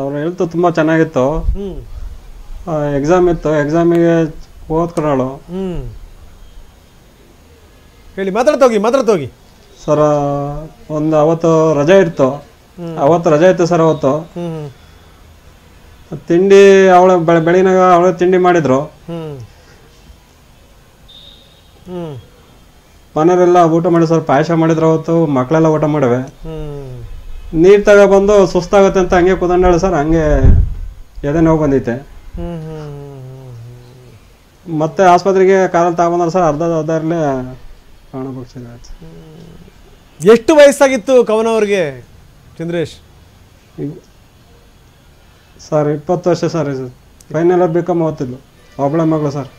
ಅವ್ರು ಹೇಳ್ತು ತುಂಬ ಚೆನ್ನಾಗಿತ್ತು. ಎಕ್ಸಾಮ್ ಇತ್ತು, ಎಕ್ಸಾಮಿಗೆ ಓದ್ಕೊಳ್ಳೋಳು. ಹೇಳಿ, ಮಾತಾಡ್ತೋಗಿ ಸರ್. ಒಂದು ಅವತ್ತು ರಜೆ ಇತ್ತು, ಸರ್. ಅವತ್ತು ತಿಂಡಿ ಅವಳ ಬೆಳಗಿನಾಗ ಅವಳ ತಿಂಡಿ ಮಾಡಿದ್ರು. ಮನೆಯವರೆಲ್ಲ ಊಟ ಮಾಡಿ ಸರ್, ಪಾಯಸ ಮಾಡಿದ್ರು ಅವತ್ತು. ಮಕ್ಕಳೆಲ್ಲ ಊಟ ಮಾಡಿವೆ. ನೀರು ತಗೊಬಂದು ಸುಸ್ತಾಗುತ್ತೆ ಅಂತ ಹಂಗೆ ಕುದಂಡಾಳು ಸರ್. ಹಂಗೆ ಎದೆ ನೋವು ಬಂದೈತೆ. ಮತ್ತೆ ಆಸ್ಪತ್ರೆಗೆ ಕಾರಲ್ಲಿ ತಗೊಂಡ್ಬಂದ್ರೆ ಸರ್, ಅರ್ಧದಲ್ಲೇ ಪ್ರಾಣಪಕ್ಷಿ ಆಯ್ತು. ಎಷ್ಟು ವಯಸ್ಸಾಗಿತ್ತು ಕವನ ಅವ್ರಿಗೆ ಚಂದ್ರೇಶ್? ಸರ್ 20 ವರ್ಷ ಸರ್. Final B.Com ಓದ್ತಿದ್ಲು. ಒಬ್ಬಳೆ ಮಗಳು ಸರ್.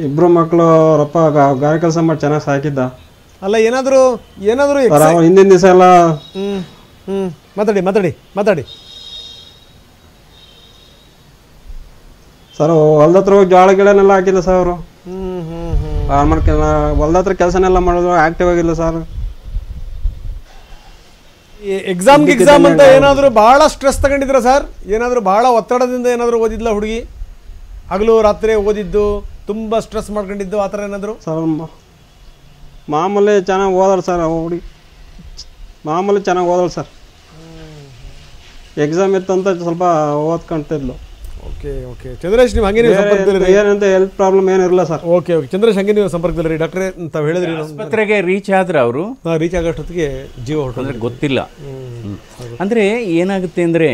2 ಮಕ್ಕಳು. ಅವರಪ್ಪ ಗಾರೆ ಕೆಲಸ ಮಾಡಿ ಚೆನ್ನಾಗಿ ಸಾಕಿದ್ದ. ಅಲ್ಲ, ಏನಾದರೂ ಹಿಂದಿನ ದಿವಸ ಎಲ್ಲ ಮಾತಾಡಿ ಸರ್. ಹೊಲ್ದ ಹತ್ರ ಹೋಗಿ ಜೋಳ ಗಿಡನೆಲ್ಲ ಹಾಕಿಲ್ಲ ಸರ್ ಅವರು. ಹೊಲ್ದ ಹತ್ರ ಕೆಲಸನೆಲ್ಲ ಮಾಡೋದು, ಆಕ್ಟಿವ್ ಆಗಿಲ್ಲ ಸರ್. ಎಕ್ಸಾಮ್ ಅಂತ ಏನಾದರೂ ಬಹಳ ಸ್ಟ್ರೆಸ್ ತಗೊಂಡಿದ್ರ ಸರ್? ಏನಾದರೂ ಬಹಳ ಒತ್ತಡದಿಂದ ಏನಾದರೂ ಓದಿದ್ಲ ಹುಡುಗಿ? ಹಗಲು ರಾತ್ರಿ ಓದಿದ್ದು, ತುಂಬ ಸ್ಟ್ರೆಸ್ ಮಾಡ್ಕೊಂಡಿದ್ದು, ಆ ಥರ ಏನಾದರೂ? ಸರ್ ಮಾಮೂಲಿ ಚೆನ್ನಾಗಿ ಓದೋಳು ಸರ್. ಹುಡುಗಿ ಮಾಮೂಲಿ ಚೆನ್ನಾಗಿ ಓದೋಳು ಸರ್. ಎಕ್ಸಾಮ್ ಇತ್ತು ಅಂತ ಸ್ವಲ್ಪ ಓದ್ಕೊಂತಿದ್ಲು. ಓಕೆ ಚಂದ್ರೇಶ್, ನೀವು ಹಂಗೆ ಏನಂತ ಹೆಲ್ತ್ ಪ್ರಾಬ್ಲಮ್ ಏನಿರಲ್ಲ ಸರ್. ಓಕೆ ಚಂದ್ರೇಶ್, ಹಂಗೆ ನೀವು ಸಂಪರ್ಕದಲ್ಲಿ ಡಾಕ್ಟ್ರೇ ತಾವು ಹೇಳಿದ್ರಿ ಆಸ್ಪತ್ರೆಗೆ ರೀಚ್ ಆದ್ರೆ ಅವರು ರೀಚ್ ಆಗೋಷ್ಟೊತ್ತಿಗೆ ಜೀವ ಹೊರಟಂದ್ರೆ ಗೊತ್ತಿಲ್ಲ. ಅಂದರೆ ಏನಾಗುತ್ತೆ ಅಂದರೆ,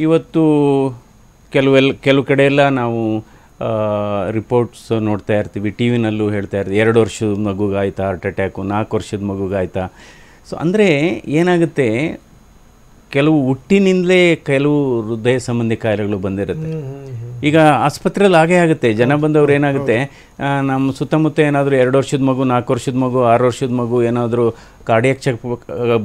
ಇವತ್ತು ಕೆಲವು ಕಡೆ ಎಲ್ಲ ನಾವು ರಿಪೋರ್ಟ್ಸ್ ನೋಡ್ತಾ ಇರ್ತೀವಿ, ಟಿ ವಿನಲ್ಲೂ ಹೇಳ್ತಾ ಇರ್ತೀವಿ, 2 ವರ್ಷದ ಮಗುಗಾಯ್ತಾ ಹಾರ್ಟ್ ಅಟ್ಯಾಕು, 4 ವರ್ಷದ ಮಗುಗಾಯ್ತಾ. ಸೊ ಅಂದರೆ ಏನಾಗುತ್ತೆ, ಕೆಲವು ಹುಟ್ಟಿನಿಂದಲೇ ಕೆಲವು ಹೃದಯ ಸಂಬಂಧಿ ಕಾಯಿಲೆಗಳು ಬಂದಿರುತ್ತೆ. ಈಗ ಆಸ್ಪತ್ರೆಯಲ್ಲಿ ಹಾಗೇ ಆಗುತ್ತೆ. ಜನ ಬಂದವ್ರು ಏನಾಗುತ್ತೆ, ನಮ್ಮ ಸುತ್ತಮುತ್ತ ಏನಾದರೂ 2 ವರ್ಷದ ಮಗು, 4 ವರ್ಷದ ಮಗು, 6 ವರ್ಷದ ಮಗು ಏನಾದರೂ ಕಾರ್ಡಿಯಾಕ್ ಚೆಕ್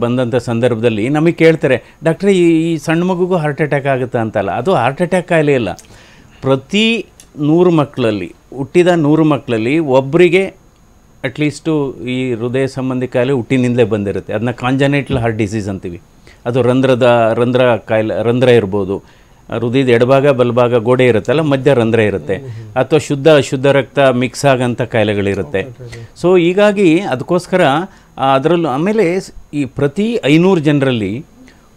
ಬಂದಂಥ ಸಂದರ್ಭದಲ್ಲಿ ನಮಗೆ ಕೇಳ್ತಾರೆ, ಡಾಕ್ಟ್ರೇ ಈ ಸಣ್ಣ ಮಗುಗೂ ಹಾರ್ಟ್ ಅಟ್ಯಾಕ್ ಆಗುತ್ತಾ ಅಂತಲ್ಲ. ಅದು ಹಾರ್ಟ್ ಅಟ್ಯಾಕ್ ಕಾಯಿಲೆ ಇಲ್ಲ. ಪ್ರತಿ 100 ಮಕ್ಕಳಲ್ಲಿ, ಹುಟ್ಟಿದ 100 ಮಕ್ಕಳಲ್ಲಿ ಒಬ್ಬರಿಗೆ ಅಟ್ಲೀಸ್ಟು ಈ ಹೃದಯ ಸಂಬಂಧಿ ಕಾಯಿಲೆ ಹುಟ್ಟಿನಿಂದಲೇ ಬಂದಿರುತ್ತೆ. ಅದನ್ನ ಕಾಂಜನೈಟಲ್ ಹಾರ್ಟ್ ಡಿಸೀಸ್ ಅಂತೀವಿ. ಅದು ರಂಧ್ರ ಕಾಯಿಲೆ, ರಂಧ್ರ ಇರ್ಬೋದು, ಹೃದಯದ ಎಡಭಾಗ ಬಲಭಾಗ ಗೋಡೆ ಇರುತ್ತಲ್ಲ, ಮಧ್ಯ ರಂಧ್ರ ಇರುತ್ತೆ, ಅಥವಾ ಶುದ್ಧ ರಕ್ತ ಮಿಕ್ಸ್ ಆಗೋಂಥ ಕಾಯಿಲೆಗಳಿರುತ್ತೆ. ಸೊ ಹೀಗಾಗಿ ಅದಕ್ಕೋಸ್ಕರ ಅದರಲ್ಲೂ ಆಮೇಲೆ ಈ ಪ್ರತಿ 500 ಜನರಲ್ಲಿ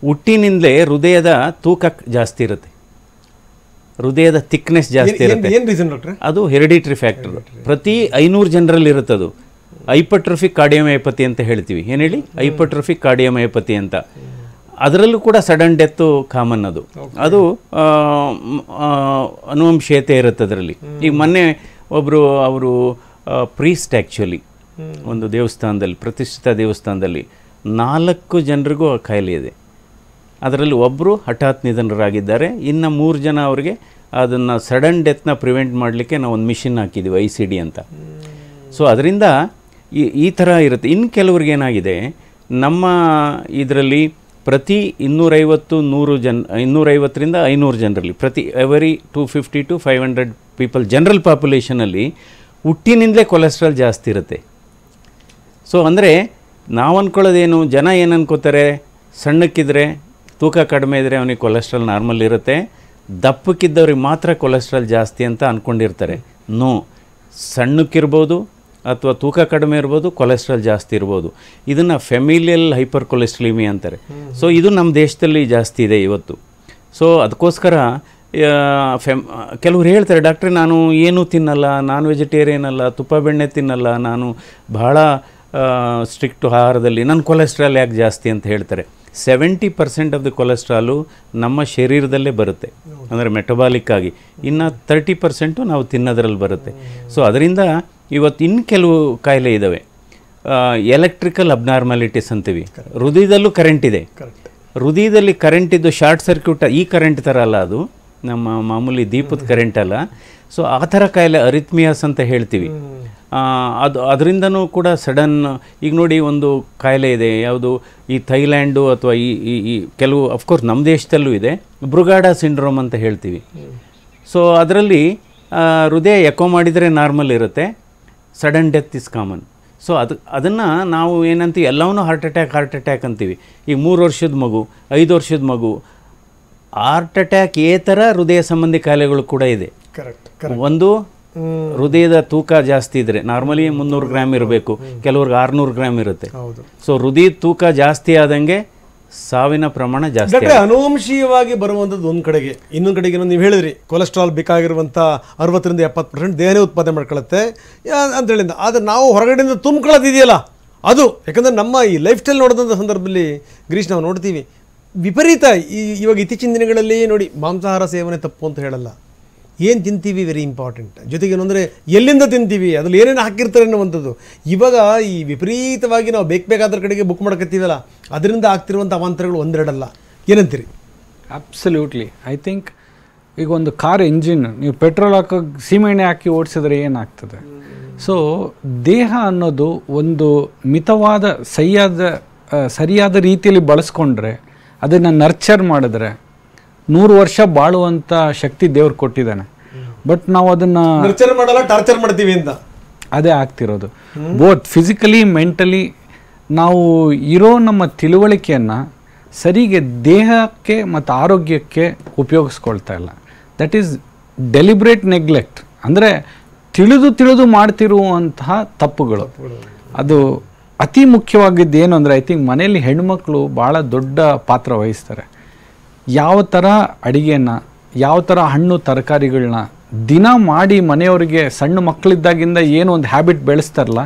ಹುಟ್ಟಿನಿಂದಲೇ ಹೃದಯದ ತೂಕ ಜಾಸ್ತಿ ಇರುತ್ತೆ, ಹೃದಯದ ಥಿಕ್ನೆಸ್ ಜಾಸ್ತಿ ಇರುತ್ತೆ. ಅದು ಹೆರಿಡಿಟ್ರಿ ಫ್ಯಾಕ್ಟರ್. ಪ್ರತಿ 500 ಜನರಲ್ಲಿ ಇರುತ್ತೆ. ಅದು ಹೈಪರ್ಟ್ರೋಫಿಕ್ ಕಾರ್ಡಿಯೋಮಯೋಪತಿ ಅಂತ ಹೇಳ್ತೀವಿ. ಏನು ಹೇಳಿ? ಹೈಪರ್ಟ್ರೋಫಿಕ್ ಕಾರ್ಡಿಯೋಮಯೋಪತಿ ಅಂತ. ಅದರಲ್ಲೂ ಕೂಡ ಸಡನ್ ಡೆತ್ತು ಕಾಮನ್. ಅದು ಅನುವಂಶೀಯತೆ ಇರುತ್ತೆ ಅದರಲ್ಲಿ. ಈಗ ಮೊನ್ನೆ ಒಬ್ಬರು ಅವರು ಪ್ರೀಸ್ಟ್ ಆ್ಯಕ್ಚುಲಿ ಒಂದು ದೇವಸ್ಥಾನದಲ್ಲಿ, ಪ್ರತಿಷ್ಠಿತ ದೇವಸ್ಥಾನದಲ್ಲಿ 4 ಜನರಿಗೂ ಆ ಕಾಯಿಲೆ ಇದೆ. ಅದರಲ್ಲಿ ಒಬ್ಬರು ಹಠಾತ್ ನಿಧನರಾಗಿದ್ದಾರೆ. ಇನ್ನು 3 ಜನ ಅವರಿಗೆ ಅದನ್ನು ಸಡನ್ ಡೆತ್ನ ಪ್ರಿವೆಂಟ್ ಮಾಡಲಿಕ್ಕೆ ನಾವು ಒಂದು ಮಿಷಿನ್ ಹಾಕಿದ್ದೀವಿ, ICD ಅಂತ. ಸೊ ಅದರಿಂದ ಈ ಥರ ಇರುತ್ತೆ. ಇನ್ನು ಕೆಲವ್ರಿಗೆ ಏನಾಗಿದೆ, ನಮ್ಮ ಇದರಲ್ಲಿ ಪ್ರತಿ 250ರಿಂದ 500 ಜನರಲ್ಲಿ ಪ್ರತಿ ಎವರಿ 250 to 500 ಪೀಪಲ್ ಜನರಲ್ ಪಾಪ್ಯುಲೇಷನಲ್ಲಿ ಹುಟ್ಟಿನಿಂದಲೇ ಕೊಲೆಸ್ಟ್ರಾಲ್ ಜಾಸ್ತಿ ಇರುತ್ತೆ. ಸೊ ಅಂದರೆ ನಾವು ಅಂದ್ಕೊಳ್ಳೋದೇನು, ಜನ ಏನು ಅನ್ಕೋತಾರೆ, ಸಣ್ಣಕ್ಕಿದ್ರೆ ತೂಕ ಕಡಿಮೆ ಇದ್ದರೆ ಅವನಿಗೆ ಕೊಲೆಸ್ಟ್ರಾಲ್ ನಾರ್ಮಲ್ ಇರುತ್ತೆ, ದಪ್ಪಕ್ಕಿದ್ದವ್ರಿಗೆ ಮಾತ್ರ ಕೊಲೆಸ್ಟ್ರಾಲ್ ಜಾಸ್ತಿ ಅಂತ ಅಂದ್ಕೊಂಡಿರ್ತಾರೆ. ನೋ, ಸಣ್ಣಕ್ಕಿರ್ಬೋದು ಅಥವಾ ತೂಕ ಕಡಿಮೆ ಇರ್ಬೋದು, ಕೊಲೆಸ್ಟ್ರಾಲ್ ಜಾಸ್ತಿ ಇರ್ಬೋದು. ಇದನ್ನು ಫೆಮಿಲಿಯಲ್ ಹೈಪರ್ ಕೊಲೆಸ್ಟ್ರೀಮಿ ಅಂತಾರೆ. ಸೊ ಇದು ನಮ್ಮ ದೇಶದಲ್ಲಿ ಜಾಸ್ತಿ ಇದೆ ಇವತ್ತು. ಸೊ ಅದಕ್ಕೋಸ್ಕರ ಕೆಲವ್ರು ಹೇಳ್ತಾರೆ, ಡಾಕ್ಟ್ರೆ ನಾನು ಏನೂ ತಿನ್ನಲ್ಲ, ನಾನ್ ವೆಜಿಟೇರಿಯನ್ ಅಲ್ಲ, ತುಪ್ಪ ಬೆಣ್ಣೆ ತಿನ್ನಲ್ಲ, ನಾನು ಭಾಳ ಸ್ಟ್ರಿಕ್ಟ್ ಆಹಾರದಲ್ಲಿ, ನನ್ನ ಕೊಲೆಸ್ಟ್ರಾಲ್ ಯಾಕೆ ಜಾಸ್ತಿ ಅಂತ ಹೇಳ್ತಾರೆ. 70% ಆಫ್ ದ ಕೊಲೆಸ್ಟ್ರಾಲು ನಮ್ಮ ಶರೀರದಲ್ಲೇ ಬರುತ್ತೆ, ಅಂದರೆ ಮೆಟಬಾಲಿಕ್ ಆಗಿ. ಇನ್ನು 30% ನಾವು ತಿನ್ನೋದ್ರಲ್ಲಿ ಬರುತ್ತೆ. ಸೊ ಅದರಿಂದ ಇವತ್ತು ಇನ್ನು ಕೆಲವು ಕಾಯಿಲೆ ಇದ್ದಾವೆ, ಎಲೆಕ್ಟ್ರಿಕಲ್ ಅಬ್ನಾರ್ಮಾಲಿಟೀಸ್ ಅಂತೀವಿ. ಹೃದಯದಲ್ಲೂ ಕರೆಂಟ್ ಇದೆ. ಹೃದಯದಲ್ಲಿ ಕರೆಂಟ್ ಇದ್ದು ಶಾರ್ಟ್ ಸರ್ಕ್ಯೂಟ್, ಈ ಕರೆಂಟ್ ಥರ ಅಲ್ಲ, ಅದು ನಮ್ಮ ಮಾಮೂಲಿ ದೀಪದ ಕರೆಂಟ್ ಅಲ್ಲ. ಸೊ ಆ ಥರ ಕಾಯಿಲೆ ಅರಿತ್ಮಿಯಾಸ್ ಅಂತ ಹೇಳ್ತೀವಿ. ಅದರಿಂದನೂ ಕೂಡ ಸಡನ್, ಈಗ ನೋಡಿ ಒಂದು ಕಾಯಿಲೆ ಇದೆ, ಯಾವುದು ಈ ಥೈಲ್ಯಾಂಡು ಅಥವಾ ಈ ಕೆಲವು ಅಫ್ಕೋರ್ಸ್ ನಮ್ಮ ದೇಶದಲ್ಲೂ ಇದೆ, ಬ್ರುಗಾಡ ಸಿಂಡ್ರೋಮ್ ಅಂತ ಹೇಳ್ತೀವಿ. ಸೊ ಅದರಲ್ಲಿ ಹೃದಯ ಎಕೋ ಮಾಡಿದರೆ ನಾರ್ಮಲ್ ಇರುತ್ತೆ, sudden death is common. So ಅದನ್ನು ನಾವು ಏನಂತೀವಿ, ಎಲ್ಲವನ್ನೂ ಹಾರ್ಟ್ ಅಟ್ಯಾಕ್ ಅಂತೀವಿ. ಈಗ 3 ವರ್ಷದ ಮಗು, 5 ವರ್ಷದ ಮಗು, ಹಾರ್ಟ್ ಅಟ್ಯಾಕ್ ಥರ ಹೃದಯ ಸಂಬಂಧಿ ಕಾಯಿಲೆಗಳು ಕೂಡ ಇದೆ. ಒಂದು ಹೃದಯದ ತೂಕ ಜಾಸ್ತಿ ಇದ್ದರೆ, ನಾರ್ಮಲಿ 300 ಗ್ರಾಮ್ ಇರಬೇಕು, ಕೆಲವ್ರಿಗೆ 600 ಗ್ರಾಮ್ ಇರುತ್ತೆ. ಸೊ ಹೃದಯದ ತೂಕ ಜಾಸ್ತಿ ಆದಂಗೆ ಸಾವಿನ ಪ್ರಮಾಣ ಜಾಸ್ತಿ. ಅನುವಂಶೀಯವಾಗಿ ಬರುವಂಥದ್ದು ಒಂದು ಕಡೆಗೆ, ಇನ್ನೊಂದು ಕಡೆಗೆ ನೀವು ಹೇಳಿದ್ರಿ ಕೊಲೆಸ್ಟ್ರಾಲ್ ಬೇಕಾಗಿರುವಂಥ 60ರಿಂದ 70% ದೇಹನೇ ಉತ್ಪಾದನೆ ಮಾಡ್ಕೊಳ್ಳುತ್ತೆ ಅಂತೇಳಿ. ಆದರೆ ನಾವು ಹೊರಗಡೆಯಿಂದ ತುಂಬ್ಕೊಳ್ಳೋದಿದೆಯಲ್ಲ ಅದು, ಯಾಕಂದರೆ ನಮ್ಮ ಈ ಲೈಫ್ ಸ್ಟೈಲ್ ನೋಡಿದಂಥ ಸಂದರ್ಭದಲ್ಲಿ ಗಿರೀಶ್ ನಾವು ನೋಡ್ತೀವಿ ವಿಪರೀತ. ಇವಾಗ ಇತ್ತೀಚಿನ ದಿನಗಳಲ್ಲಿ ನೋಡಿ, ಮಾಂಸಾಹಾರ ಸೇವನೆ ತಪ್ಪು ಅಂತ ಹೇಳಲ್ಲ, ಏನು ತಿಂತೀವಿ ವೆರಿ ಇಂಪಾರ್ಟೆಂಟ್. ಜೊತೆಗೆ ಏನಂದರೆ ಎಲ್ಲಿಂದ ತಿಂತೀವಿ, ಅದ್ರಲ್ಲಿ ಏನೇನು ಹಾಕಿರ್ತಾರೆ ಅನ್ನುವಂಥದ್ದು. ಇವಾಗ ಈ ವಿಪರೀತವಾಗಿ ನಾವು ಬೇಕಾದ್ರ ಕಡೆಗೆ ಬುಕ್ ಮಾಡ್ಕೊತೀವಲ್ಲ, ಅದರಿಂದ ಆಗ್ತಿರುವಂಥ ಅವಾಂತರಗಳು ಒಂದೆರಡಲ್ಲ. ಏನಂತೀರಿ? ಅಬ್ಸಲ್ಯೂಟ್ಲಿ. ಐ ಥಿಂಕ್ ಈಗ ಒಂದು ಕಾರ್ ಇಂಜಿನ್ ನೀವು ಪೆಟ್ರೋಲ್ ಸೀಮೆಎಣ್ಣೆ ಹಾಕಿ ಓಡಿಸಿದ್ರೆ ಏನಾಗ್ತದೆ. ಸೊ ದೇಹ ಅನ್ನೋದು ಒಂದು ಮಿತವಾದ ಸರಿಯಾದ ರೀತಿಯಲ್ಲಿ ಬಳಸ್ಕೊಂಡ್ರೆ, ಅದನ್ನು ನರ್ಚರ್ ಮಾಡಿದ್ರೆ 100 ವರ್ಷ ಬಾಳುವಂಥ ಶಕ್ತಿ ದೇವ್ರು ಕೊಟ್ಟಿದ್ದಾನೆ. ಬಟ್ ನಾವು ಅದನ್ನು ನರ್ಚರ್ ಮಾಡಲ್ಲ, ಟಾರ್ಚರ್ ಮಾಡ್ತೀವಿ ಅಂತ ಅದೇ ಆಗ್ತಿರೋದು. ಬೋತ್ ಫಿಸಿಕಲಿ ಮೆಂಟಲಿ ನಾವು ಇರೋ ನಮ್ಮ ತಿಳುವಳಿಕೆಯನ್ನು ಸರಿಗೆ ದೇಹಕ್ಕೆ ಮತ್ತು ಆರೋಗ್ಯಕ್ಕೆ ಉಪಯೋಗಿಸ್ಕೊಳ್ತಾ ಇಲ್ಲ. That is deliberate neglect. ಅಂದರೆ ತಿಳಿದು ಮಾಡ್ತಿರುವಂತಹ ತಪ್ಪುಗಳು. ಅದು ಅತಿ ಮುಖ್ಯವಾಗಿದ್ದು ಏನು ಅಂದರೆ, ಐ ಥಿಂಕ್ ಮನೆಯಲ್ಲಿ ಹೆಣ್ಮಕ್ಳು ಭಾಳ ದೊಡ್ಡ ಪಾತ್ರ ವಹಿಸ್ತಾರೆ. ಯಾವ ಥರ ಅಡುಗೆಯನ್ನು, ಯಾವ ಥರ ಹಣ್ಣು ತರಕಾರಿಗಳನ್ನ ದಿನ ಮಾಡಿ ಮನೆಯವರಿಗೆ ಸಣ್ಣ ಮಕ್ಕಳಿದ್ದಾಗಿಂದ ಏನು ಒಂದು ಹ್ಯಾಬಿಟ್ ಬೆಳೆಸ್ತಾರಲ್ಲ,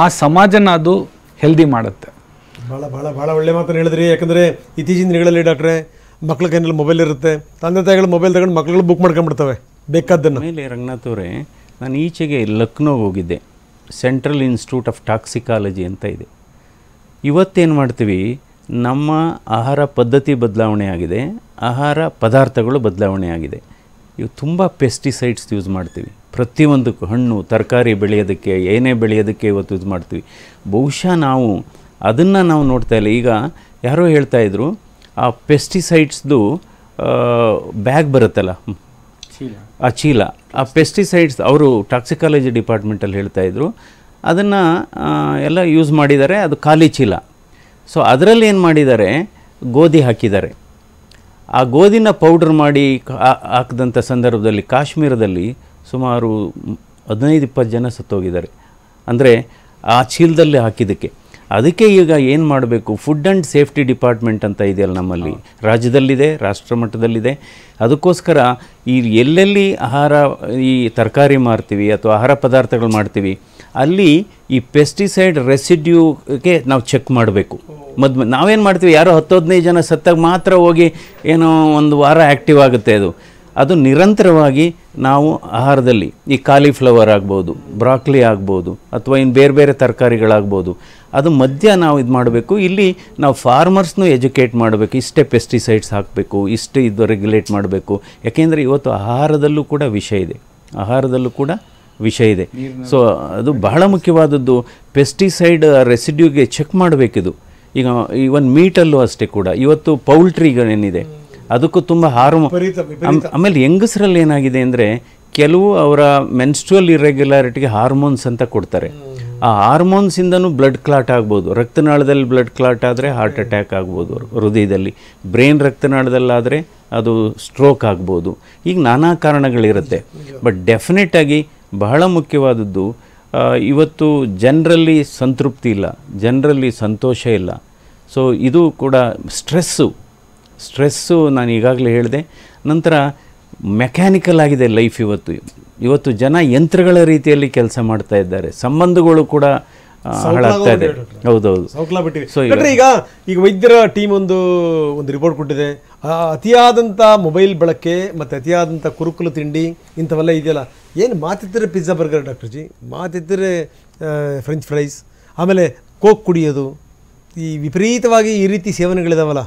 ಆ ಸಮಾಜನ ಅದು ಹೆಲ್ದಿ ಮಾಡುತ್ತೆ. ಭಾಳ ಭಾಳ ಭಾಳ ಒಳ್ಳೆ ಮಾತನ್ನು ಹೇಳಿದ್ರಿ. ಯಾಕಂದರೆ ಇತ್ತೀಚಿನ ದಿನಗಳಲ್ಲಿ ಡಾಕ್ಟ್ರೆ, ಮಕ್ಳ ಕೈಯಲ್ಲಿ ಮೊಬೈಲ್ ಇರುತ್ತೆ, ತಂದೆ ತಾಯಿಗಳು ಮೊಬೈಲ್ ತಗೊಂಡು ಮಕ್ಕಳು ಬುಕ್ ಮಾಡ್ಕೊಂಡ್ಬಿಡ್ತವೆ ಬೇಕಾದ್ದನ್ನು. ಆಮೇಲೆ ರಂಗನಾಥ್ ಅವರೇ, ನಾನು ಈಚೆಗೆ ಲಕ್ನೋ ಹೋಗಿದ್ದೆ, ಸೆಂಟ್ರಲ್ ಇನ್ಸ್ಟಿಟ್ಯೂಟ್ ಆಫ್ ಟಾಕ್ಸಿಕಾಲಜಿ ಅಂತ ಇದೆ. ಇವತ್ತೇನು ಮಾಡ್ತೀವಿ, ನಮ್ಮ ಆಹಾರ ಪದ್ಧತಿ ಬದಲಾವಣೆ ಆಗಿದೆ, ಆಹಾರ ಪದಾರ್ಥಗಳು ಬದಲಾವಣೆ ಆಗಿದೆ. ಇವು ತುಂಬ ಪೆಸ್ಟಿಸೈಡ್ಸ್ ಯೂಸ್ ಮಾಡ್ತೀವಿ ಪ್ರತಿಯೊಂದಕ್ಕೂ. ಹಣ್ಣು ತರಕಾರಿ ಬೆಳೆಯೋದಕ್ಕೆ, ಏನೇ ಬೆಳೆಯೋದಕ್ಕೆ ಇವತ್ತು ಯೂಸ್ ಮಾಡ್ತೀವಿ. ಬಹುಶಃ ನಾವು ಅದನ್ನು ನಾವು ನೋಡ್ತಾ ಇಲ್ಲ. ಈಗ ಯಾರೋ ಹೇಳ್ತಾಯಿದ್ರು, ಆ ಪೆಸ್ಟಿಸೈಡ್ಸ್ದು ಬ್ಯಾಗ್ ಬರುತ್ತಲ್ಲ, ಆ ಚೀಲ, ಆ ಪೆಸ್ಟಿಸೈಡ್ಸ್ ಅವರು ಟಾಕ್ಸಿಕಾಲಜಿ ಡಿಪಾರ್ಟ್ಮೆಂಟಲ್ಲಿ ಹೇಳ್ತಾಯಿದ್ರು, ಅದನ್ನು ಎಲ್ಲ ಯೂಸ್ ಮಾಡಿದ್ದಾರೆ, ಅದು ಖಾಲಿ ಚೀಲ. ಸೊ ಅದರಲ್ಲಿ ಏನು ಮಾಡಿದ್ದಾರೆ, ಗೋಧಿ ಹಾಕಿದ್ದಾರೆ. ಆ ಗೋಧಿನ ಪೌಡ್ರ್ ಮಾಡಿ ಹಾಕಿದಂಥ ಸಂದರ್ಭದಲ್ಲಿ ಕಾಶ್ಮೀರದಲ್ಲಿ ಸುಮಾರು 15-20 ಜನ ಸತ್ತೋಗಿದ್ದಾರೆ. ಅಂದರೆ ಆ ಚೀಲದಲ್ಲಿ ಹಾಕಿದ್ದಕ್ಕೆ. ಅದಕ್ಕೆ ಈಗ ಏನು ಮಾಡಬೇಕು, ಫುಡ್ ಆ್ಯಂಡ್ ಸೇಫ್ಟಿ ಡಿಪಾರ್ಟ್ಮೆಂಟ್ ಅಂತ ಇದೆಯಲ್ಲ ನಮ್ಮಲ್ಲಿ, ರಾಜ್ಯದಲ್ಲಿದೆ, ರಾಷ್ಟ್ರ ಮಟ್ಟದಲ್ಲಿದೆ. ಅದಕ್ಕೋಸ್ಕರ ಈ ಎಲ್ಲೆಲ್ಲಿ ಆಹಾರ, ಈ ತರಕಾರಿ ಮಾರ್ತೀವಿ ಅಥವಾ ಆಹಾರ ಪದಾರ್ಥಗಳು ಮಾಡ್ತೀವಿ, ಅಲ್ಲಿ ಈ ಪೆಸ್ಟಿಸೈಡ್ ರೆಸಿಡ್ಯೂಗೆ ನಾವು ಚೆಕ್ ಮಾಡಬೇಕು. ನಾವೇನು ಮಾಡ್ತೀವಿ, ಯಾರೋ 10-15 ಜನ ಸತ್ತಾಗ ಮಾತ್ರ ಹೋಗಿ ಏನೋ ಒಂದು ವಾರ ಆ್ಯಕ್ಟಿವ್ ಆಗುತ್ತೆ. ಅದು ನಿರಂತರವಾಗಿ ನಾವು ಆಹಾರದಲ್ಲಿ ಈ ಕಾಲಿಫ್ಲವರ್ ಆಗ್ಬೋದು, ಬ್ರಾಕ್ಲಿ ಆಗ್ಬೋದು, ಅಥವಾ ಇನ್ನು ಬೇರೆ ಬೇರೆ ತರಕಾರಿಗಳಾಗ್ಬೋದು, ಅದು ಮಧ್ಯ ನಾವು ಇದು ಮಾಡಬೇಕು. ಇಲ್ಲಿ ನಾವು ಫಾರ್ಮರ್ಸ್ನೂ ಎಜುಕೇಟ್ ಮಾಡಬೇಕು, ಇಷ್ಟೇ ಪೆಸ್ಟಿಸೈಡ್ಸ್ ಹಾಕಬೇಕು, ಇಷ್ಟು ಇದು ರೆಗ್ಯುಲೇಟ್ ಮಾಡಬೇಕು. ಯಾಕೆಂದರೆ ಇವತ್ತು ಆಹಾರದಲ್ಲೂ ಕೂಡ ವಿಷ ಇದೆ. ಸೊ ಅದು ಬಹಳ ಮುಖ್ಯವಾದದ್ದು. ಪೆಸ್ಟಿಸೈಡ್ ರೆಸಿಡ್ಯೂಗೆ ಚೆಕ್ ಮಾಡಬೇಕಿದು. ಈಗ ಇವನ್ ಮೀಟಲ್ಲೂ ಅಷ್ಟೇ ಕೂಡ ಇವತ್ತು ಪೌಲ್ಟ್ರಿಗಳೇನಿದೆ ಅದಕ್ಕೂ ತುಂಬ ಆಮೇಲೆ ಹೆಂಗಸರಲ್ಲಿ ಏನಾಗಿದೆ ಅಂದರೆ ಕೆಲವು ಅವರ ಮೆನ್ಸ್ಟ್ರುವಲ್ ಇರ್ರೆಗ್ಯುಲಾರಿಟಿಗೆ ಹಾರ್ಮೋನ್ಸ್ ಅಂತ ಕೊಡ್ತಾರೆ. ಆ ಹಾರ್ಮೋನ್ಸಿಂದನೂ ಬ್ಲಡ್ ಕ್ಲಾಟ್ ಆಗ್ಬೋದು. ರಕ್ತನಾಳದಲ್ಲಿ ಬ್ಲಡ್ ಕ್ಲಾಟ್ ಆದರೆ ಹಾರ್ಟ್ ಅಟ್ಯಾಕ್ ಆಗ್ಬೋದು, ಹೃದಯದಲ್ಲಿ ಬ್ರೈನ್ ರಕ್ತನಾಳದಲ್ಲಾದರೆ ಅದು ಸ್ಟ್ರೋಕ್ ಆಗ್ಬೋದು. ಈಗ ನಾನಾ ಕಾರಣಗಳಿರುತ್ತೆ. ಬಟ್ ಡೆಫಿನೆಟಾಗಿ ಬಹಳ ಮುಖ್ಯವಾದದ್ದು ಇವತ್ತು ಜನರಲ್ಲಿ ಸಂತೃಪ್ತಿ ಇಲ್ಲ, ಜನರಲ್ಲಿ ಸಂತೋಷ ಇಲ್ಲ. ಸೊ ಇದು ಕೂಡ ಸ್ಟ್ರೆಸ್ಸು ನಾನು ಈಗಾಗಲೇ ಹೇಳಿದೆ. ನಂತರ ಮೆಕ್ಯಾನಿಕಲ್ ಆಗಿದೆ ಲೈಫ್. ಇವತ್ತು ಜನ ಯಂತ್ರಗಳ ರೀತಿಯಲ್ಲಿ ಕೆಲಸ ಮಾಡ್ತಾ ಇದ್ದಾರೆ. ಸಂಬಂಧಗಳು ಕೂಡ ಹಾಳಾಗ್ತಾ ಇದೆ. ಹೌದೌದು. ಸೊ ಈಗ ವೈದ್ಯರ ಟೀಮ್ ಒಂದು ರಿಪೋರ್ಟ್ ಕೊಟ್ಟಿದೆ. ಅತಿಯಾದಂಥ ಮೊಬೈಲ್ ಬಳಕೆ ಮತ್ತು ಅತಿಯಾದಂಥ ಕುರುಕುಲು ತಿಂಡಿ ಇಂಥವೆಲ್ಲ ಇದೆಯಲ್ಲ, ಏನು ಮಾತಿದ್ದರೆ ಪಿಜ್ಜಾ ಬರ್ಗರ್ ಡಾಕ್ಟರ್ ಜಿ, ಮಾತಿದ್ದರೆ ಫ್ರೆಂಚ್ ಫ್ರೈಸ್, ಆಮೇಲೆ ಕೋಕ್ ಕುಡಿಯೋದು, ಈ ವಿಪರೀತವಾಗಿ ಈ ರೀತಿ ಸೇವನೆಗಳಿದಾವಲ್ಲ,